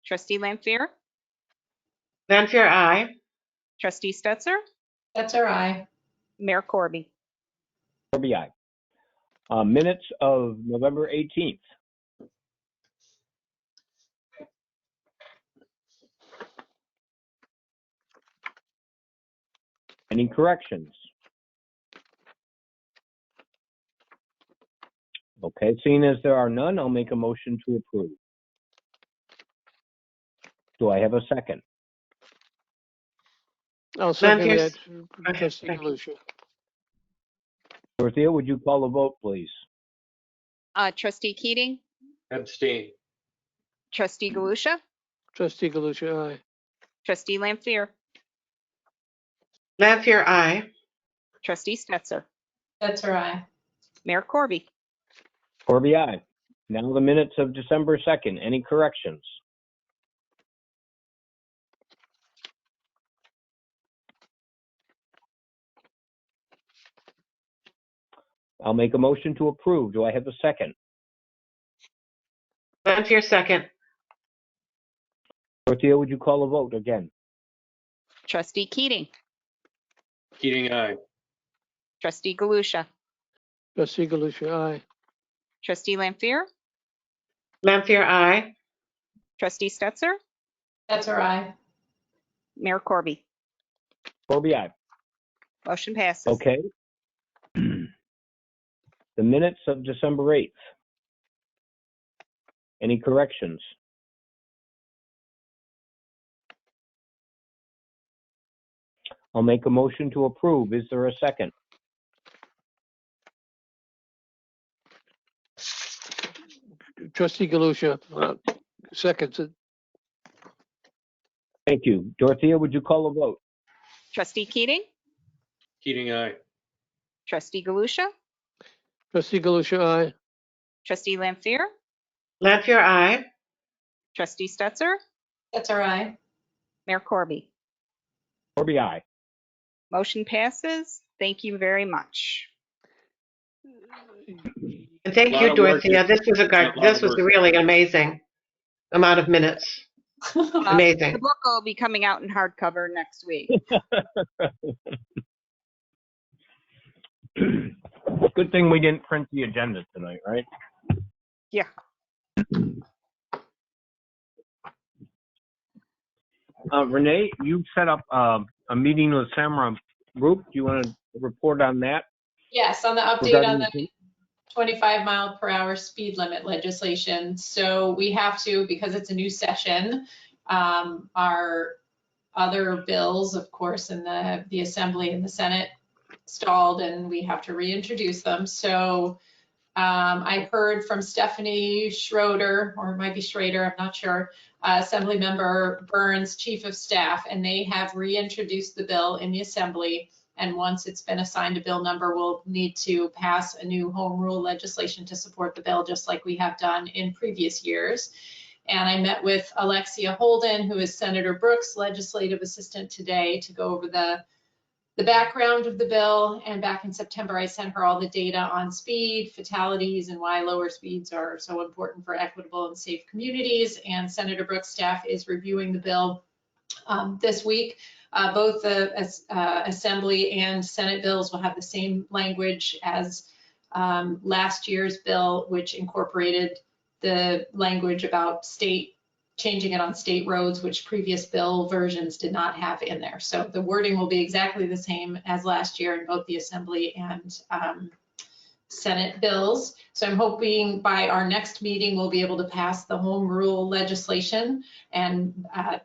Trustee Lampier. Lanfear, aye. Trustee Stetser. That's all right. Mayor Corby. Corby, aye. Minutes of November 18th. Any corrections? Okay, seeing as there are none, I'll make a motion to approve. Do I have a second? I'll second Lanfear, that, okay, trustee thank you. Galusha. Dorothea, would you call a vote, please? Trustee Keating. Abstain. Trustee Galusha. Trustee Galusha, aye. Trustee Lampier. Lanfear, aye. Trustee Stetser. That's all right. Mayor Corby. Corby, aye. Now the minutes of December 2nd. Any corrections? I'll make a motion to approve. Do I have a second? Lanfear, second. Dorothea, would you call a vote again? Trustee Keating. Keating, aye. Trustee Galusha. Trustee Galusha, aye. Trustee Lampier. Lanfear, aye. Trustee Stetser. That's all right. Mayor Corby. Corby, aye. Motion passes. Okay. The minutes of December 8th. Any corrections? I'll make a motion to approve. Is there a second? Trustee Galusha, seconds it. Thank you. Dorothea, would you call a vote? Trustee Keating. Keating, aye. Trustee Galusha. Trustee Galusha, aye. Trustee Lampier. Lanfear, aye. Trustee Stetser. That's all right. Mayor Corby. Corby, aye. Motion passes. Thank you very much. And thank Lot you, of work. Dorothea. This was this was really amazing amount of minutes. The Amazing. book will be coming out in hardcover next week. Good thing we didn't print the agenda tonight, right? Yeah. Renee, you set up a meeting with Samara Group. Do you want to report on that? Yes, on the update on the 25-mile-per-hour speed limit legislation. So we have to, because it's a new session, our other bills, of course, in the Assembly and the Senate stalled, and we have to reintroduce them. So I heard from Stephanie Schroeder, or it might be Schrader, I'm not sure, Assembly Member Burns, Chief of Staff, and they have reintroduced the bill in the Assembly. And once it's been assigned a bill number, we'll need to pass a new home rule legislation to support the bill, just like we have done in previous years. And I met with Alexia Holden, who is Senator Brooks' legislative assistant today, to go over the background of the bill. And back in September, I sent her all the data on speed, fatalities, and why lower speeds are so important for equitable and safe communities. And Senator Brooks' staff is reviewing the bill this week. Both the Assembly and Senate bills will have the same language as last year's bill, which incorporated the language about changing it on state roads, which previous bill versions did not have in there. So the wording will be exactly the same as last year in both the Assembly and Senate bills. So I'm hoping by our next meeting, we'll be able to pass the home rule legislation. And,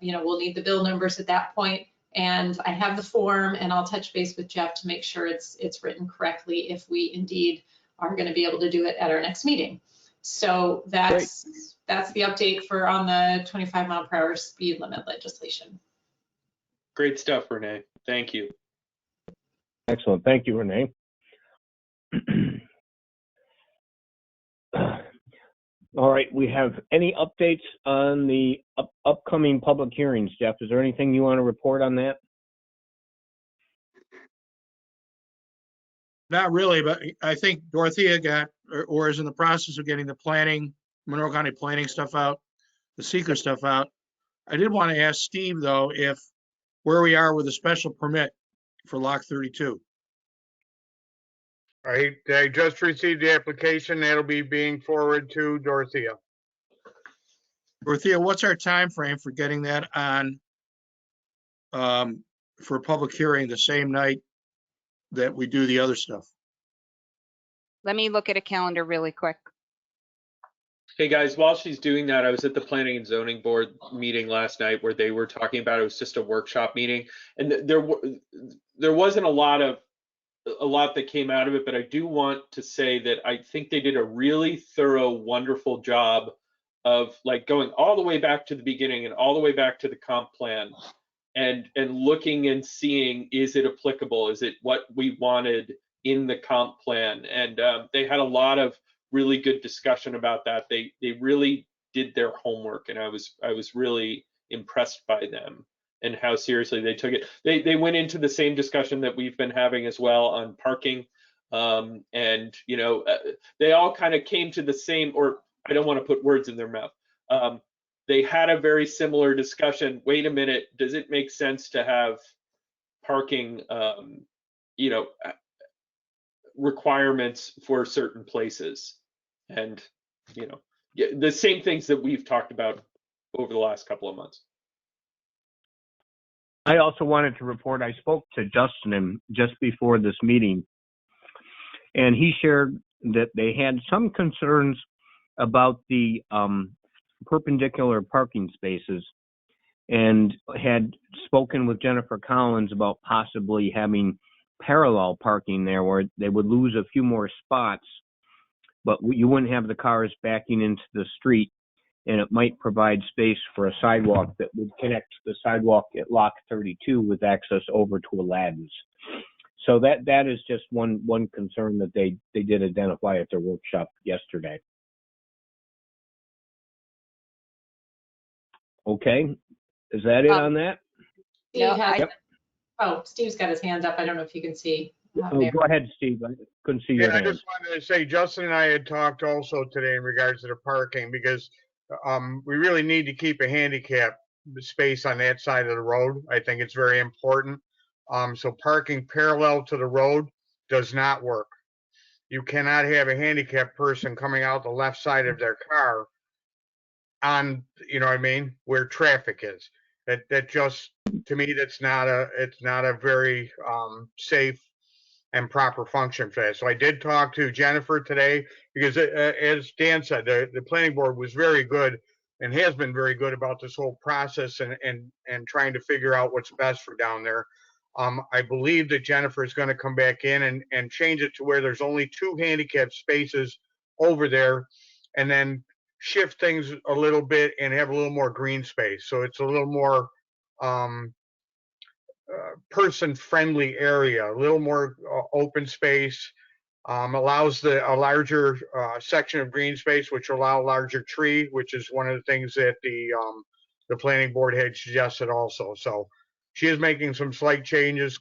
we'll need the bill numbers at that point. And I have the form, and I'll touch base with Jeff to make sure it's written correctly if we indeed are going to be able to do it at our next meeting. So that's the update for on the 25 mile per hour speed limit legislation. Great stuff, Renee. Thank you. Excellent. Thank you, Renee. All right, we have any updates on the upcoming public hearings, Jeff? Is there anything you want to report on that? Not really, but I think Dorothea got, or is in the process of getting the planning, Monroe County planning stuff out, the seeker stuff out. I did want to ask Steve, though, if where we are with a special permit for Lock 32. I just received the application. That'll be being forwarded to Dorothea. Dorothea, what's our time frame for getting that on for a public hearing the same night that we do the other stuff? Let me look at a calendar really quick. Hey guys, while she's doing that, I was at the Planning and Zoning Board meeting last night where they were talking about, it was just a workshop meeting, and there wasn't a lot that came out of it, but I do want to say that I think they did a really thorough, wonderful job of like going all the way back to the beginning and all the way back to the comp plan and looking and seeing, is it applicable? Is it what we wanted in the comp plan? And they had a lot of really good discussion about that. They really did their homework, and I was really impressed by them and how seriously they took it. They went into the same discussion that we've been having as well on parking, and they all kind of came to the same, or I don't want to put words in their mouth. They had a very similar discussion. Wait a minute, does it make sense to have parking, requirements for certain places? And the same things that we've talked about over the last couple of months. I also wanted to report, I spoke to Justin just before this meeting, and he shared that they had some concerns about the perpendicular parking spaces and had spoken with Jennifer Collins about possibly having parallel parking there where they would lose a few more spots, but you wouldn't have the cars backing into the street, and it might provide space for a sidewalk that would connect the sidewalk at Lock 32 with access over to Aladdin's. So that is just one concern that they did identify at their workshop yesterday. Okay, is that it on that? Steve's got his hands up. I don't know if you can see. Go ahead, Steve. I couldn't see your hand. I just wanted to say, Justin and I had talked also today in regards to the parking, because we really need to keep a handicap space on that side of the road. I think it's very important. So parking parallel to the road does not work. You cannot have a handicapped person coming out the left side of their car on, where traffic is. That just, to me, it's not a very safe and proper function for that. So I did talk to Jennifer today, because as Dan said, the planning board was very good and has been very good about this whole process and trying to figure out what's best for down there. I believe that Jennifer is going to come back in and change it to where there's only 2 handicap spaces over there, and then shift things a little bit and have a little more green space. So it's a little more person-friendly area, a little more open space, allows a larger section of green space, which will allow a larger tree, which is one of the things that the planning board had suggested also. So she is making some slight changes,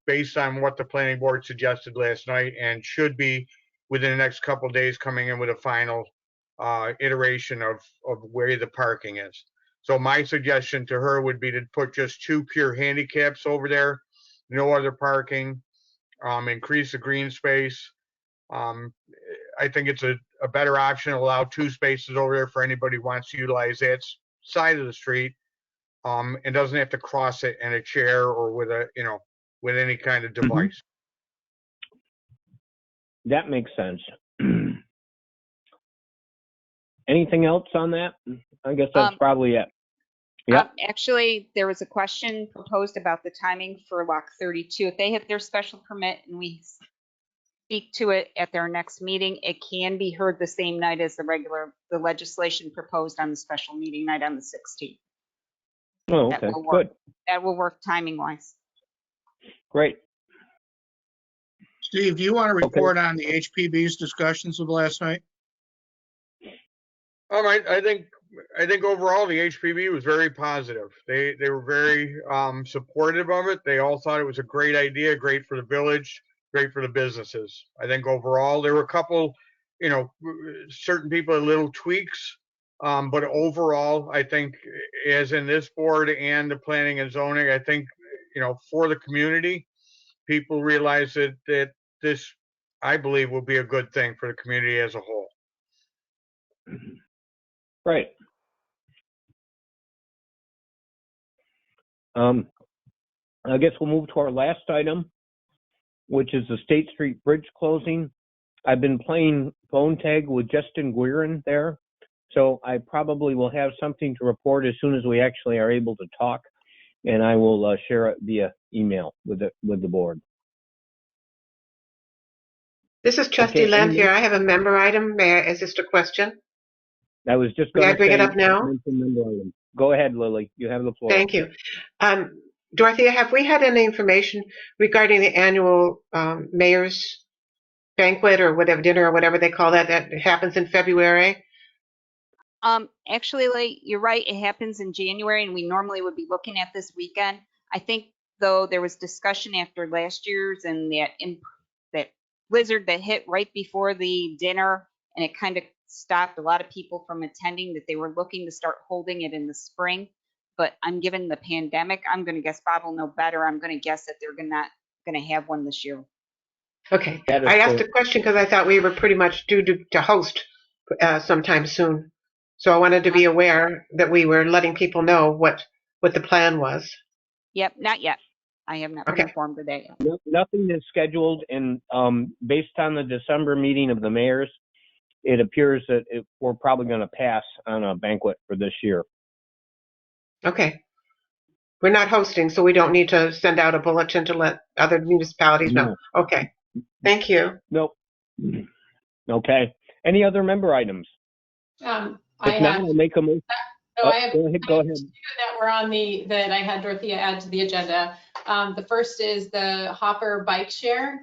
based on what the planning board suggested last night, and should be within the next couple of days coming in with a final iteration of where the parking is. So my suggestion to her would be to put just 2 pure handicaps over there, no other parking, increase the green space. I think it's a better option, allow 2 spaces over there for anybody who wants to utilize that side of the street, and doesn't have to cross it in a chair or with with any kind of device. that makes sense. Anything else on that? I guess that's probably it. Yep. Actually, there was a question proposed about the timing for Lock 32. If they have their special permit and we speak to it at their next meeting, it can be heard the same night as the legislation proposed on the special meeting night on the 16th. Oh, okay, good. That will work timing wise. Great. Steve, do you want to report on the HPB's discussions of last night? I think overall the HPB was very positive. They were very supportive of it. They all thought it was a great idea, great for the village, great for the businesses. I think overall there were a couple, certain people had little tweaks, but overall I think, as in this board and the planning and zoning, I think for the community, people realize that this, I believe, will be a good thing for the community as a whole. Right. I guess we'll move to our last item, which is the State Street Bridge closing. I've been playing phone tag with Justin Guerin there, so I probably will have something to report as soon as we actually are able to talk, and I will share it via email with the board. This is Trustee Lampier. I have a member item. Is this a question? I was just going to bring it up now? Go ahead, Lily. You have the floor. Thank you. Dorothea, have we had any information regarding the annual mayor's banquet or whatever, dinner or whatever they call that happens in February? Actually, you're right. It happens in January, and we normally would be looking at this weekend. I think, though, there was discussion after last year's and that blizzard that hit right before the dinner, and it kind of stopped a lot of people from attending, that they were looking to start holding it in the spring. But I'm given the pandemic, I'm going to guess Bob will know better. I'm going to guess that they're not going to have one this year. Okay. I asked the question because I thought we were pretty much due to host sometime soon. So I wanted to be aware that we were letting people know what the plan was. Yep, not yet. I have not been informed of that yet. No, nothing is scheduled, and based on the December meeting of the mayors, it appears that we're probably going to pass on a banquet for this year. Okay. We're not hosting, so we don't need to send out a bulletin to let other municipalities know. Okay. Thank you. Nope. Okay. Any other member items? I'll make a motion. So I have go ahead. two that were on that I had Dorothea add to the agenda. The first is the Hopper bike share.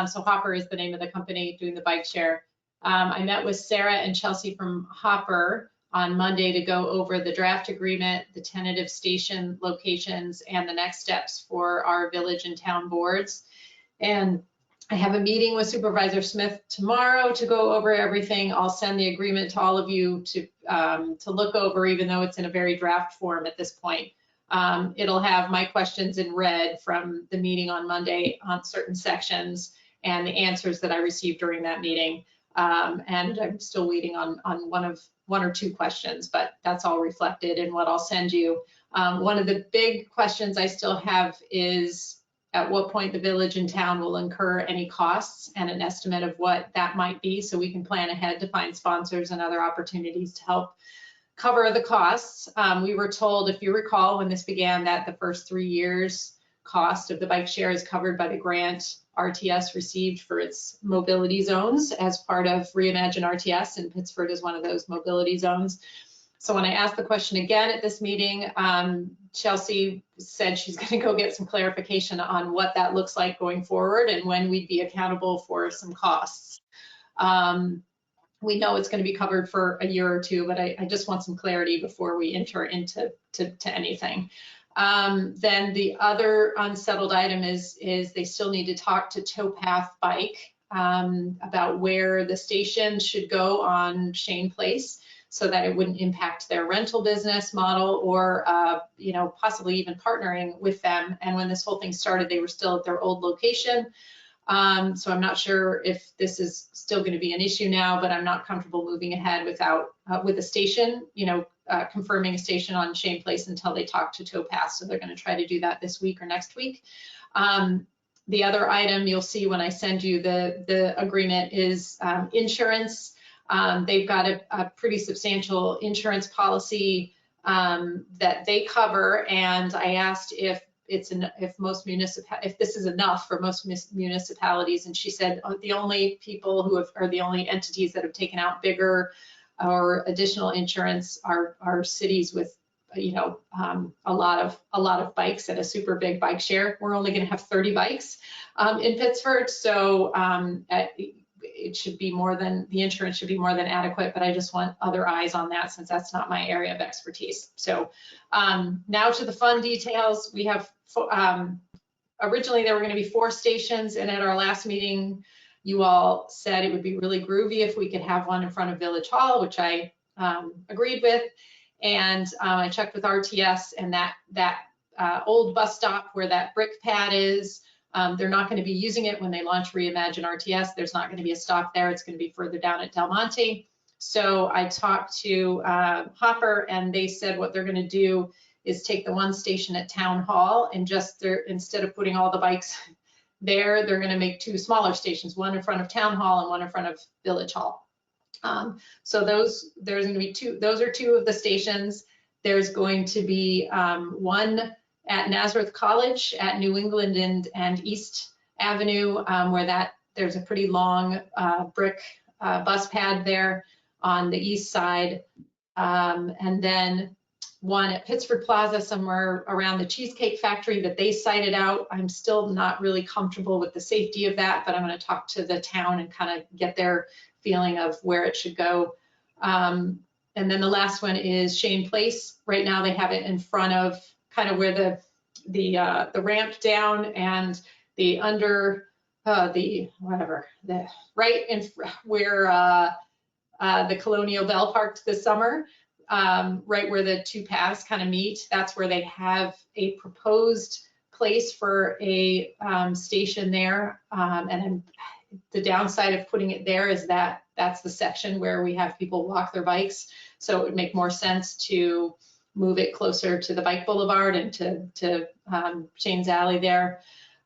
So Hopper is the name of the company doing the bike share. I met with Sarah and Chelsea from Hopper on Monday to go over the draft agreement, the tentative station locations, and the next steps for our village and town boards. And I have a meeting with Supervisor Smith tomorrow to go over everything. I'll send the agreement to all of you to look over, even though it's in a very draft form at this point. It'll have my questions in red from the meeting on Monday on certain sections and the answers that I received during that meeting. And I'm still waiting on one or two questions, but that's all reflected in what I'll send you. One of the big questions I still have is at what point the village and town will incur any costs and an estimate of what that might be, so we can plan ahead to find sponsors and other opportunities to help cover the costs. We were told, if you recall, when this began, that the first 3 years cost of the bike share is covered by the grant RTS received for its mobility zones as part of Reimagine RTS, and Pittsford is one of those mobility zones. So when I asked the question again at this meeting, Chelsea said she's going to go get some clarification on what that looks like going forward and when we'd be accountable for some costs. We know it's going to be covered for a year or two, but I just want some clarity before we enter into anything. Then the other unsettled item is they still need to talk to Towpath Bike about where the station should go on Shane Place, so that it wouldn't impact their rental business model or, possibly even partnering with them. And when this whole thing started, they were still at their old location. So I'm not sure if this is still going to be an issue now, but I'm not comfortable moving ahead with a station, confirming a station on Shane Place until they talk to Towpath. So they're going to try to do that this week or next week. The other item you'll see when I send you the agreement is insurance. They've got a pretty substantial insurance policy that they cover, and I asked if this is enough for most municipalities, and she said the only people who are the only entities that have taken out bigger or additional insurance are cities with a lot of bikes at a super big bike share. We're only going to have 30 bikes in Pittsford, so it should be more than, the insurance should be more than adequate, but I just want other eyes on that since that's not my area of expertise. So now to the fun details. We have, originally there were going to be 4 stations, and at our last meeting, you all said it would be really groovy if we could have one in front of Village Hall, which I agreed with. And I checked with RTS, and that old bus stop where that brick pad is, they're not going to be using it when they launch Reimagine RTS. There's not going to be a stop there. It's going to be further down at Del Monte. So I talked to Hopper, and they said what they're going to do is take the one station at Town Hall and just instead of putting all the bikes there, they're going to make 2 smaller stations, one in front of Town Hall and one in front of Village Hall. So there's going to be 2, those are 2 of the stations. There's going to be one at Nazareth College at New England and East Avenue, where there's a pretty long brick bus pad there on the east side. And then one at Pittsford Plaza somewhere around the Cheesecake Factory that they cited out. I'm still not really comfortable with the safety of that, but I'm going to talk to the town and kind of get their feeling of where it should go. And then the last one is Shane Place. Right now they have it in front of kind of where the ramp down and the under right in where the Colonial Bell parked this summer, right where the 2 paths kind of meet. That's where they have a proposed place for a station there. And the downside of putting it there is that that's the section where we have people walk their bikes. So it would make more sense to move it closer to the bike boulevard and to Shane's Alley there.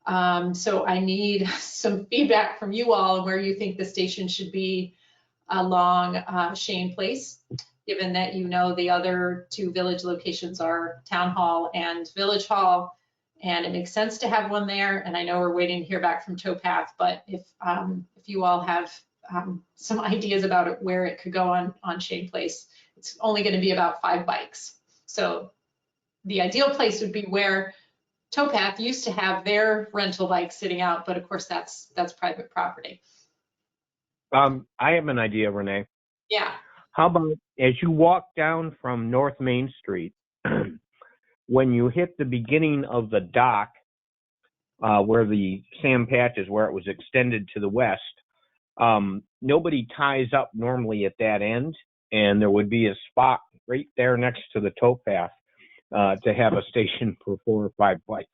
So I need some feedback from you all on where you think the station should be along Shane Place, given that the other 2 Village locations are Town Hall and Village Hall, and it makes sense to have one there. And I know we're waiting to hear back from Towpath, but if you all have some ideas about it, where it could go on Shane Place, it's only going to be about 5 bikes. So the ideal place would be where Towpath used to have their rental bikes sitting out, but of course that's private property. I have an idea, Renee. Yeah. How about as you walk down from North Main Street, when you hit the beginning of the dock, where the sand patch is, where it was extended to the west, nobody ties up normally at that end, and there would be a spot right there next to the towpath to have a station for 4 or 5 bikes.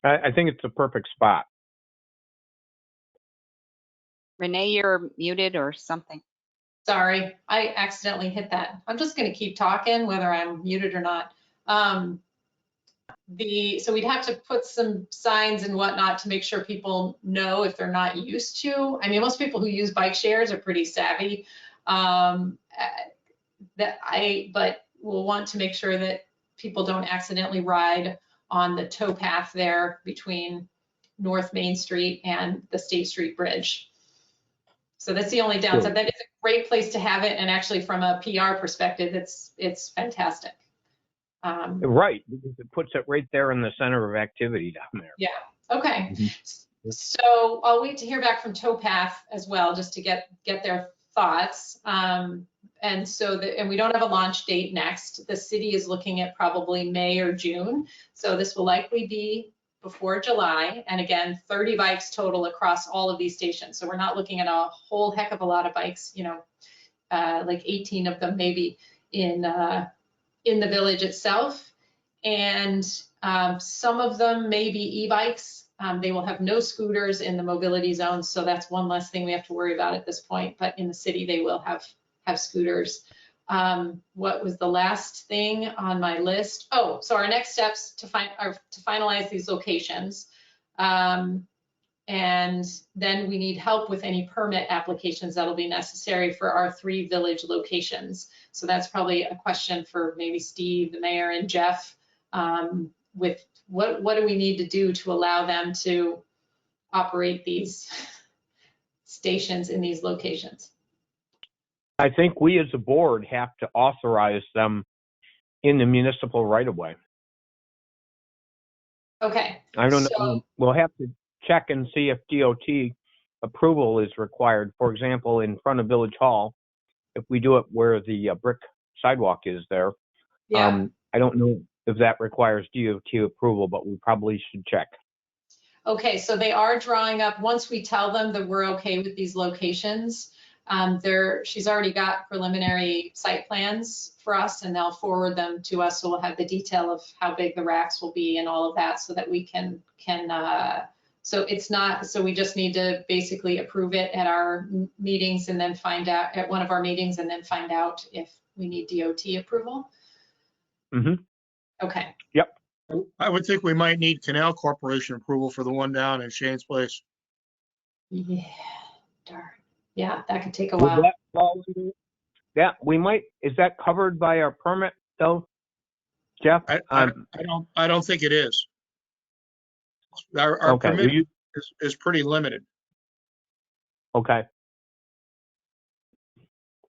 I think it's a perfect spot. Renee, you're muted or something. Sorry, I accidentally hit that. I'm just going to keep talking whether I'm muted or not. So we'd have to put some signs and whatnot to make sure people know if they're not used to. I mean, most people who use bike shares are pretty savvy. But we'll want to make sure that people don't accidentally ride on the towpath there between North Main Street and the State Street Bridge. So that's the only downside. That is a great place to have it, and actually from a PR perspective, it's fantastic. Right, because it puts it right there in the center of activity down there. Yeah, okay. Mm-hmm. So I'll wait to hear back from Towpath as well, just to get their thoughts. And we don't have a launch date next. The city is looking at probably May or June. So this will likely be before July. And again, 30 bikes total across all of these stations. So we're not looking at a whole heck of a lot of bikes, like 18 of them maybe in the village itself. And some of them may be e-bikes. They will have no scooters in the mobility zone. So that's one less thing we have to worry about at this point. But in the city, they will have scooters. What was the last thing on my list? Oh, so our next steps to finalize these locations. And then we need help with any permit applications that'll be necessary for our 3 village locations. So that's probably a question for maybe Steve, the mayor, and Jeff, with what do we need to do to allow them to operate these stations in these locations? I think we as a board have to authorize them in the municipal right of way. Okay. I don't know. So, We'll have to check and see if DOT approval is required. For example, in front of Village Hall, if we do it where the brick sidewalk is there, yeah. I don't know if that requires DOT approval, but we probably should check. Okay, so they are drawing up, once we tell them that we're okay with these locations, she's already got preliminary site plans for us, and they'll forward them to us. So we'll have the detail of how big the racks will be and all of that, so that we can so it's not, so we just need to basically approve it at our meetings and then find out, at one of our meetings, and then find out if we need DOT approval. Mm-hmm. Okay. Yep. I would think we might need Canal Corporation approval for the one down in Shane's Place. Yeah, darn. Yeah, that could take a Would while. that fall under- Yeah, we might. Is that covered by our permit, though, Jeff? I don't think it is. Our Okay. permit is pretty limited. Okay.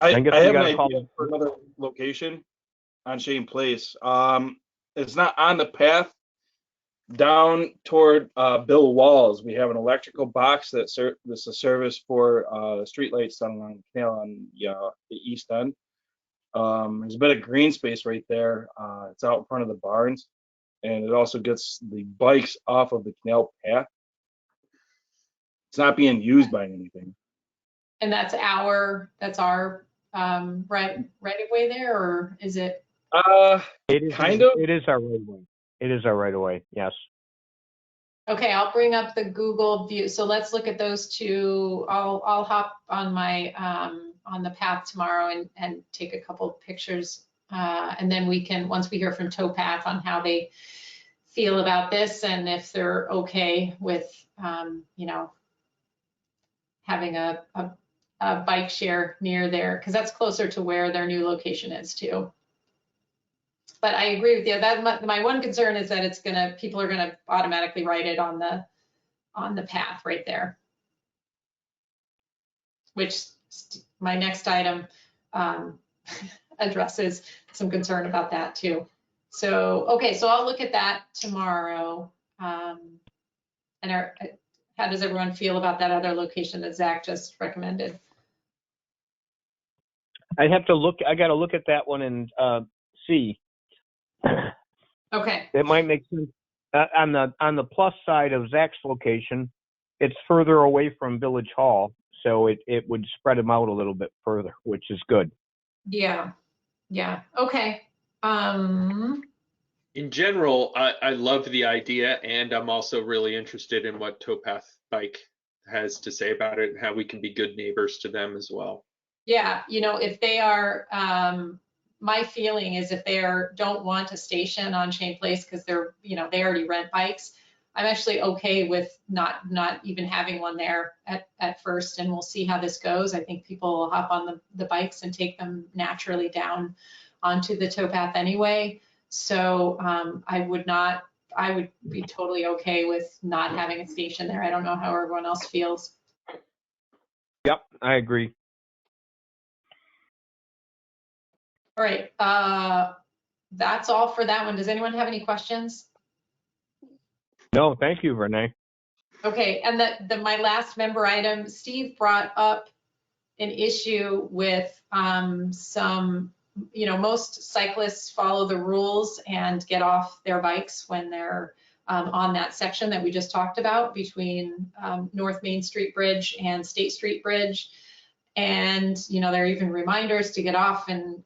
I guess have we an gotta idea call- for another location on Shane Place. It's not on the path down toward Bill Walls. We have an electrical box that's a service for streetlights on the canal on the east end. There's a bit of green space right there. It's out in front of the barns, and it also gets the bikes off of the canal path. It's not being used by anything. And that's our right of way there, or is it? It is kind of. It is our right of way. It is our right of way. Yes. Okay, I'll bring up the Google view. So let's look at those two. I'll hop on my on the path tomorrow and take a couple of pictures, and then we can, once we hear from Towpath on how they feel about this and if they're okay with having a bike share near there, because that's closer to where their new location is too. But I agree with you. That my one concern is that people are gonna automatically write it on the path right there. Which my next item addresses some concern about that too. So, okay, so I'll look at that tomorrow. And how does everyone feel about that other location that Zach just recommended? I got to look at that one and see. Okay. It might make sense. On the plus side of Zach's location, it's further away from Village Hall, so it would spread them out a little bit further, which is good. Yeah. Okay. In general, I love the idea, and I'm also really interested in what Towpath Bike has to say about it and how we can be good neighbors to them as well. Yeah, if they are, my feeling is if they don't want a station on Shane Place because they're, they already rent bikes, I'm actually okay with not even having one there at first, and we'll see how this goes. I think people will hop on the bikes and take them naturally down onto the towpath anyway. So I would be totally okay with not having a station there. I don't know how everyone else feels. Yep, I agree. All right, that's all for that one. Does anyone have any questions? No, thank you, Renee. Okay, and my last member item, Steve brought up an issue with some, most cyclists follow the rules and get off their bikes when they're on that section that we just talked about between North Main Street Bridge and State Street Bridge. And, there are even reminders to get off and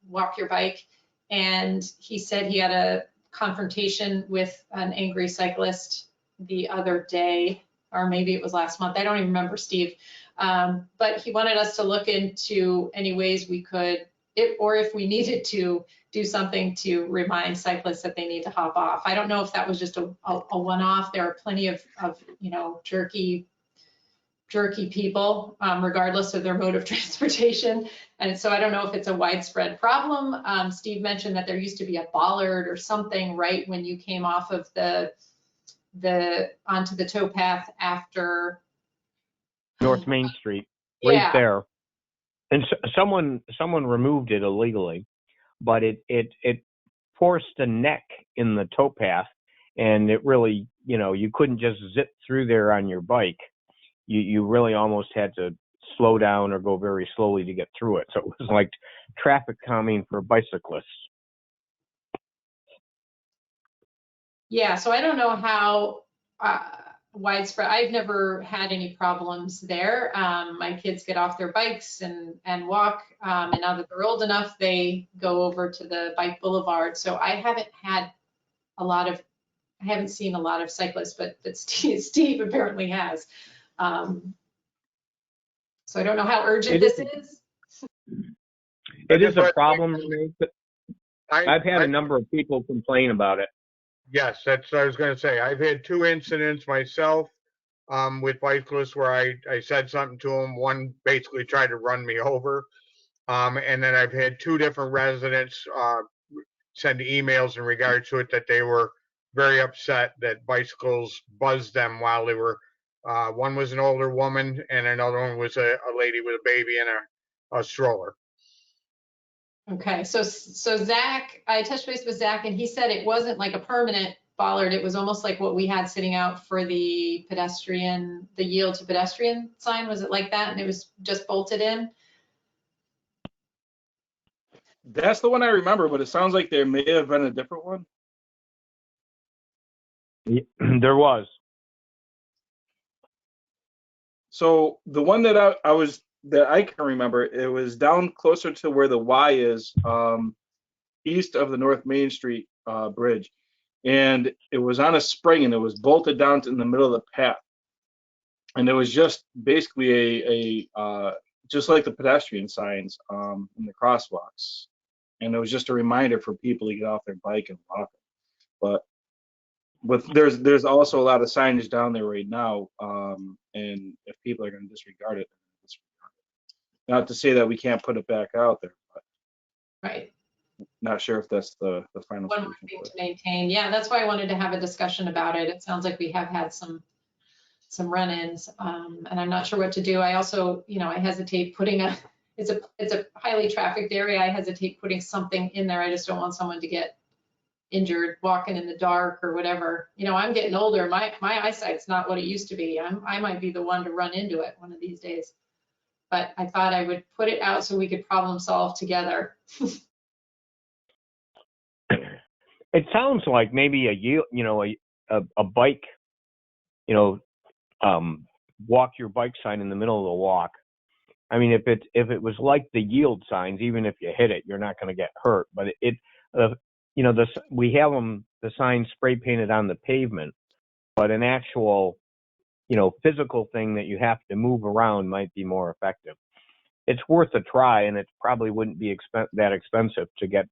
walk your bike. And he said he had a confrontation with an angry cyclist the other day, or maybe it was last month. I don't even remember, Steve. But he wanted us to look into any ways we could if we needed to do something to remind cyclists that they need to hop off. I don't know if that was just a one-off. There are plenty of jerky people, regardless of their mode of transportation. And so I don't know if it's a widespread problem. Steve mentioned that there used to be a bollard or something right when you came off of onto the towpath after North Main Street, yeah. right there. And someone removed it illegally, but it forced a neck in the towpath, and it really, you couldn't just zip through there on your bike. You really almost had to slow down or go very slowly to get through it. So it was like traffic calming for bicyclists. Yeah, so I don't know how widespread. I've never had any problems there. My kids get off their bikes and walk, and now that they're old enough, they go over to the bike boulevard. So I haven't seen a lot of cyclists, but Steve apparently has. So I don't know how urgent this is. It is a problem. I've had a number of people complain about it. Yes, that's what I was going to say. I've had 2 incidents myself with bicyclists where I said something to them. One basically tried to run me over. And then I've had 2 different residents send emails in regards to it that they were very upset that bicycles buzzed them while they were, one was an older woman and another one was a lady with a baby in a stroller. Okay, so Zach, I touched base with Zach and he said it wasn't like a permanent bollard. It was almost like what we had sitting out for the yield to pedestrian sign. Was it like that? And it was just bolted in? That's the one I remember, but it sounds like there may have been a different one. There was. So the one that I can remember, it was down closer to where the Y is, east of the North Main Street bridge, and it was on a spring and it was bolted down in the middle of the path, and it was just basically just like the pedestrian signs in the crosswalks, and it was just a reminder for people to get off their bike and walk. But there's also a lot of signage down there right now, and if people are going to disregard it, not to say that we can't put it back out there, but right. Not sure if that's the final one solution. thing to maintain. Yeah, that's why I wanted to have a discussion about it. It sounds like we have had some run-ins, and I'm not sure what to do. I also, I hesitate putting it's a highly trafficked area. I hesitate putting something in there. I just don't want someone to get injured walking in the dark or whatever. I'm getting older. My eyesight's not what it used to be. I might be the one to run into it one of these days. But I thought I would put it out so we could problem solve together. It sounds like maybe a bike, walk your bike sign in the middle of the walk. I mean, if it was like the yield signs, even if you hit it, you're not going to get hurt. But we have the signs spray painted on the pavement, but an actual, physical thing that you have to move around might be more effective. It's worth a try, and it probably wouldn't be that expensive to get,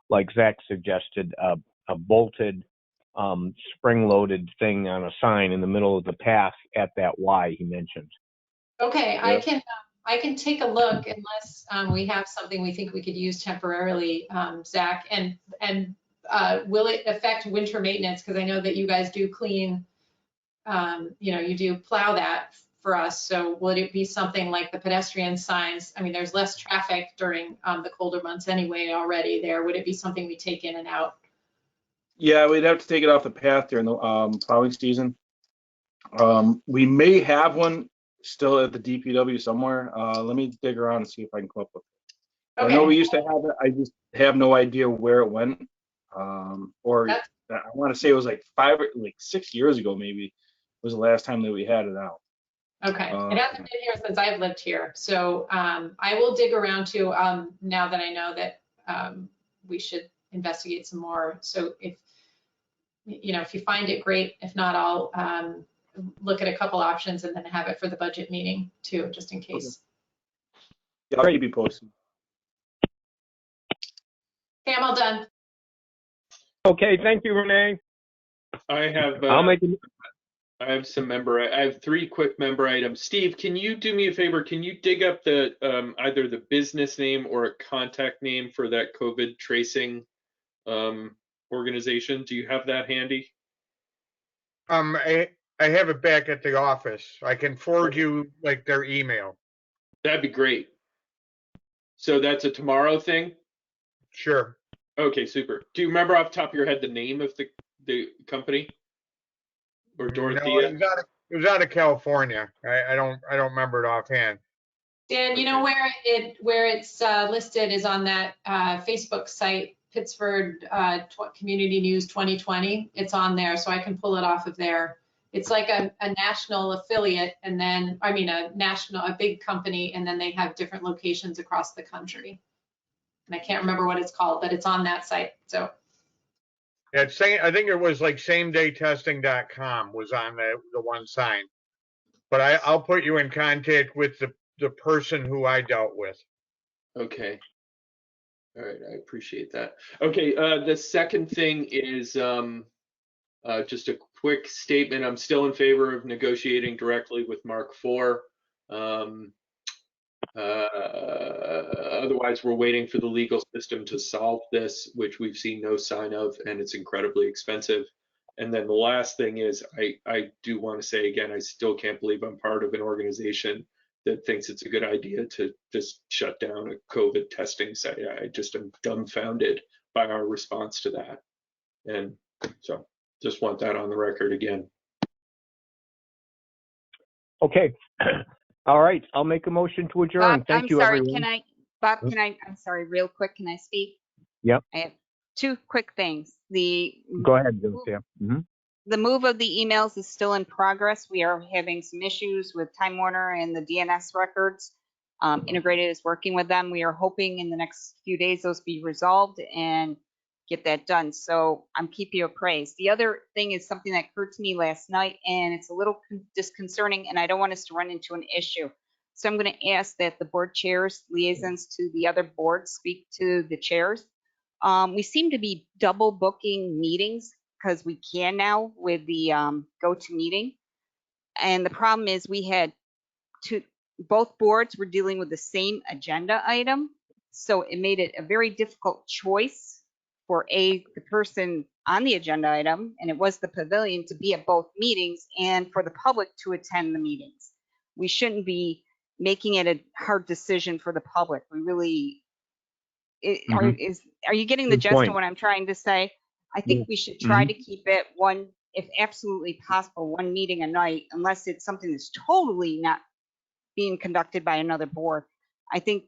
like Zach suggested, a bolted, spring-loaded thing on a sign in the middle of the path at that Y he mentioned. Okay, yeah. I can take a look unless we have something we think we could use temporarily, Zach. And will it affect winter maintenance? Because I know that you guys do clean. You do plow that for us. So would it be something like the pedestrian signs? I mean, there's less traffic during the colder months anyway already there. Would it be something we take in and out? Yeah, we'd have to take it off the path during the plowing season. We may have one still at the DPW somewhere. Let me dig around and see if I can come up with it. Okay. I know we used to have it. I just have no idea where it went. I want to say it was like 6 years ago maybe was the last time that we had it out. Okay, it hasn't been here since I've lived here. So I will dig around too, now that I know that we should investigate some more. So if you find it, great. If not, I'll look at a couple options and then have it for the budget meeting too, just in case. Yeah, I'll keep you posted. I'm all done. Okay, thank you, Renee. I have. I'll make I have some I have 3 quick member items. Steve, can you do me a favor? Can you dig up the either the business name or a contact name for that COVID tracing organization? Do you have that handy? I have it back at the office. I can forward you like their email. That'd be great. So that's a tomorrow thing? Sure. Okay, super. Do you remember off the top of your head the name of the company? Or Dorothea? No, it was out of California. I don't remember it offhand. Dan, you know where it's listed is on that Facebook site, Pittsford Community News 2020. It's on there, so I can pull it off of there. It's like a national affiliate, and then a big company, and then they have different locations across the country. And I can't remember what it's called, but it's on that site. So. Yeah, I think it was like samedaytesting.com was on the one sign. But I'll put you in contact with the person who I dealt with. Okay. All right, I appreciate that. Okay, the second thing is just a quick statement. I'm still in favor of negotiating directly with Mark IV. Otherwise, we're waiting for the legal system to solve this, which we've seen no sign of, and it's incredibly expensive. And then the last thing is, I do want to say again, I still can't believe I'm part of an organization that thinks it's a good idea to just shut down a COVID testing site. I just am dumbfounded by our response to that. And so just want that on the record again. Okay. All right. I'll make a motion to adjourn. Bob, Thank you, everyone. I'm sorry, real quick, can I speak? Yep. I have 2 quick things. Go ahead, Dorothea. The move of the emails is still in progress. We are having some issues with Time Warner and the DNS records. Integrated is working with them. We are hoping in the next few days those be resolved and get that done. So I'm keeping you appraised. The other thing is something that occurred to me last night, and it's a little disconcerting, and I don't want us to run into an issue. So I'm going to ask that the board chairs, liaisons to the other boards, speak to the chairs. We seem to be double booking meetings because we can now with the GoToMeeting. And the problem is we had both boards were dealing with the same agenda item. So it made it a very difficult choice for the person on the agenda item, and it was the pavilion, to be at both meetings, and for the public to attend the meetings. We shouldn't be making it a hard decision for the public. We really, are you getting the gist of what I'm trying to say? I think we should try to keep it one, if absolutely possible, one meeting a night, unless it's something that's totally not being conducted by another board. I think,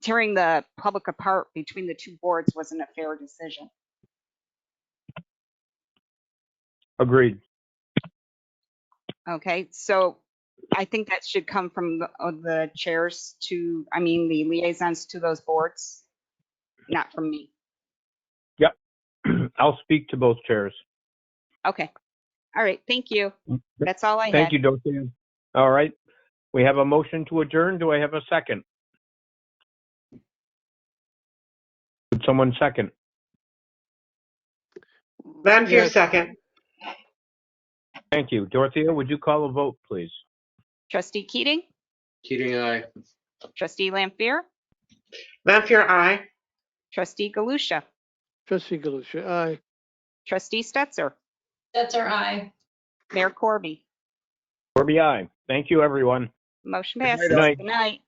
tearing the public apart between the 2 boards wasn't a fair decision. Agreed. Okay, so I think that should come from the chairs the liaisons to those boards, not from me. Yep. I'll speak to both chairs. Okay. All right. Thank you. That's all I had. Thank you, Dorothea. All right. We have a motion to adjourn. Do I have a second? Would someone second? Lanfear, second. Thank you. Dorothea, would you call a vote, please? Trustee Keating? Keating, aye. Trustee Lanfear? Lanfear, aye. Trustee Galusha? Trustee Galusha, aye. Trustee Stetser? Stetser, aye. Mayor Corby? Corby, aye. Thank you, everyone. Motion passes. Good night. Good night.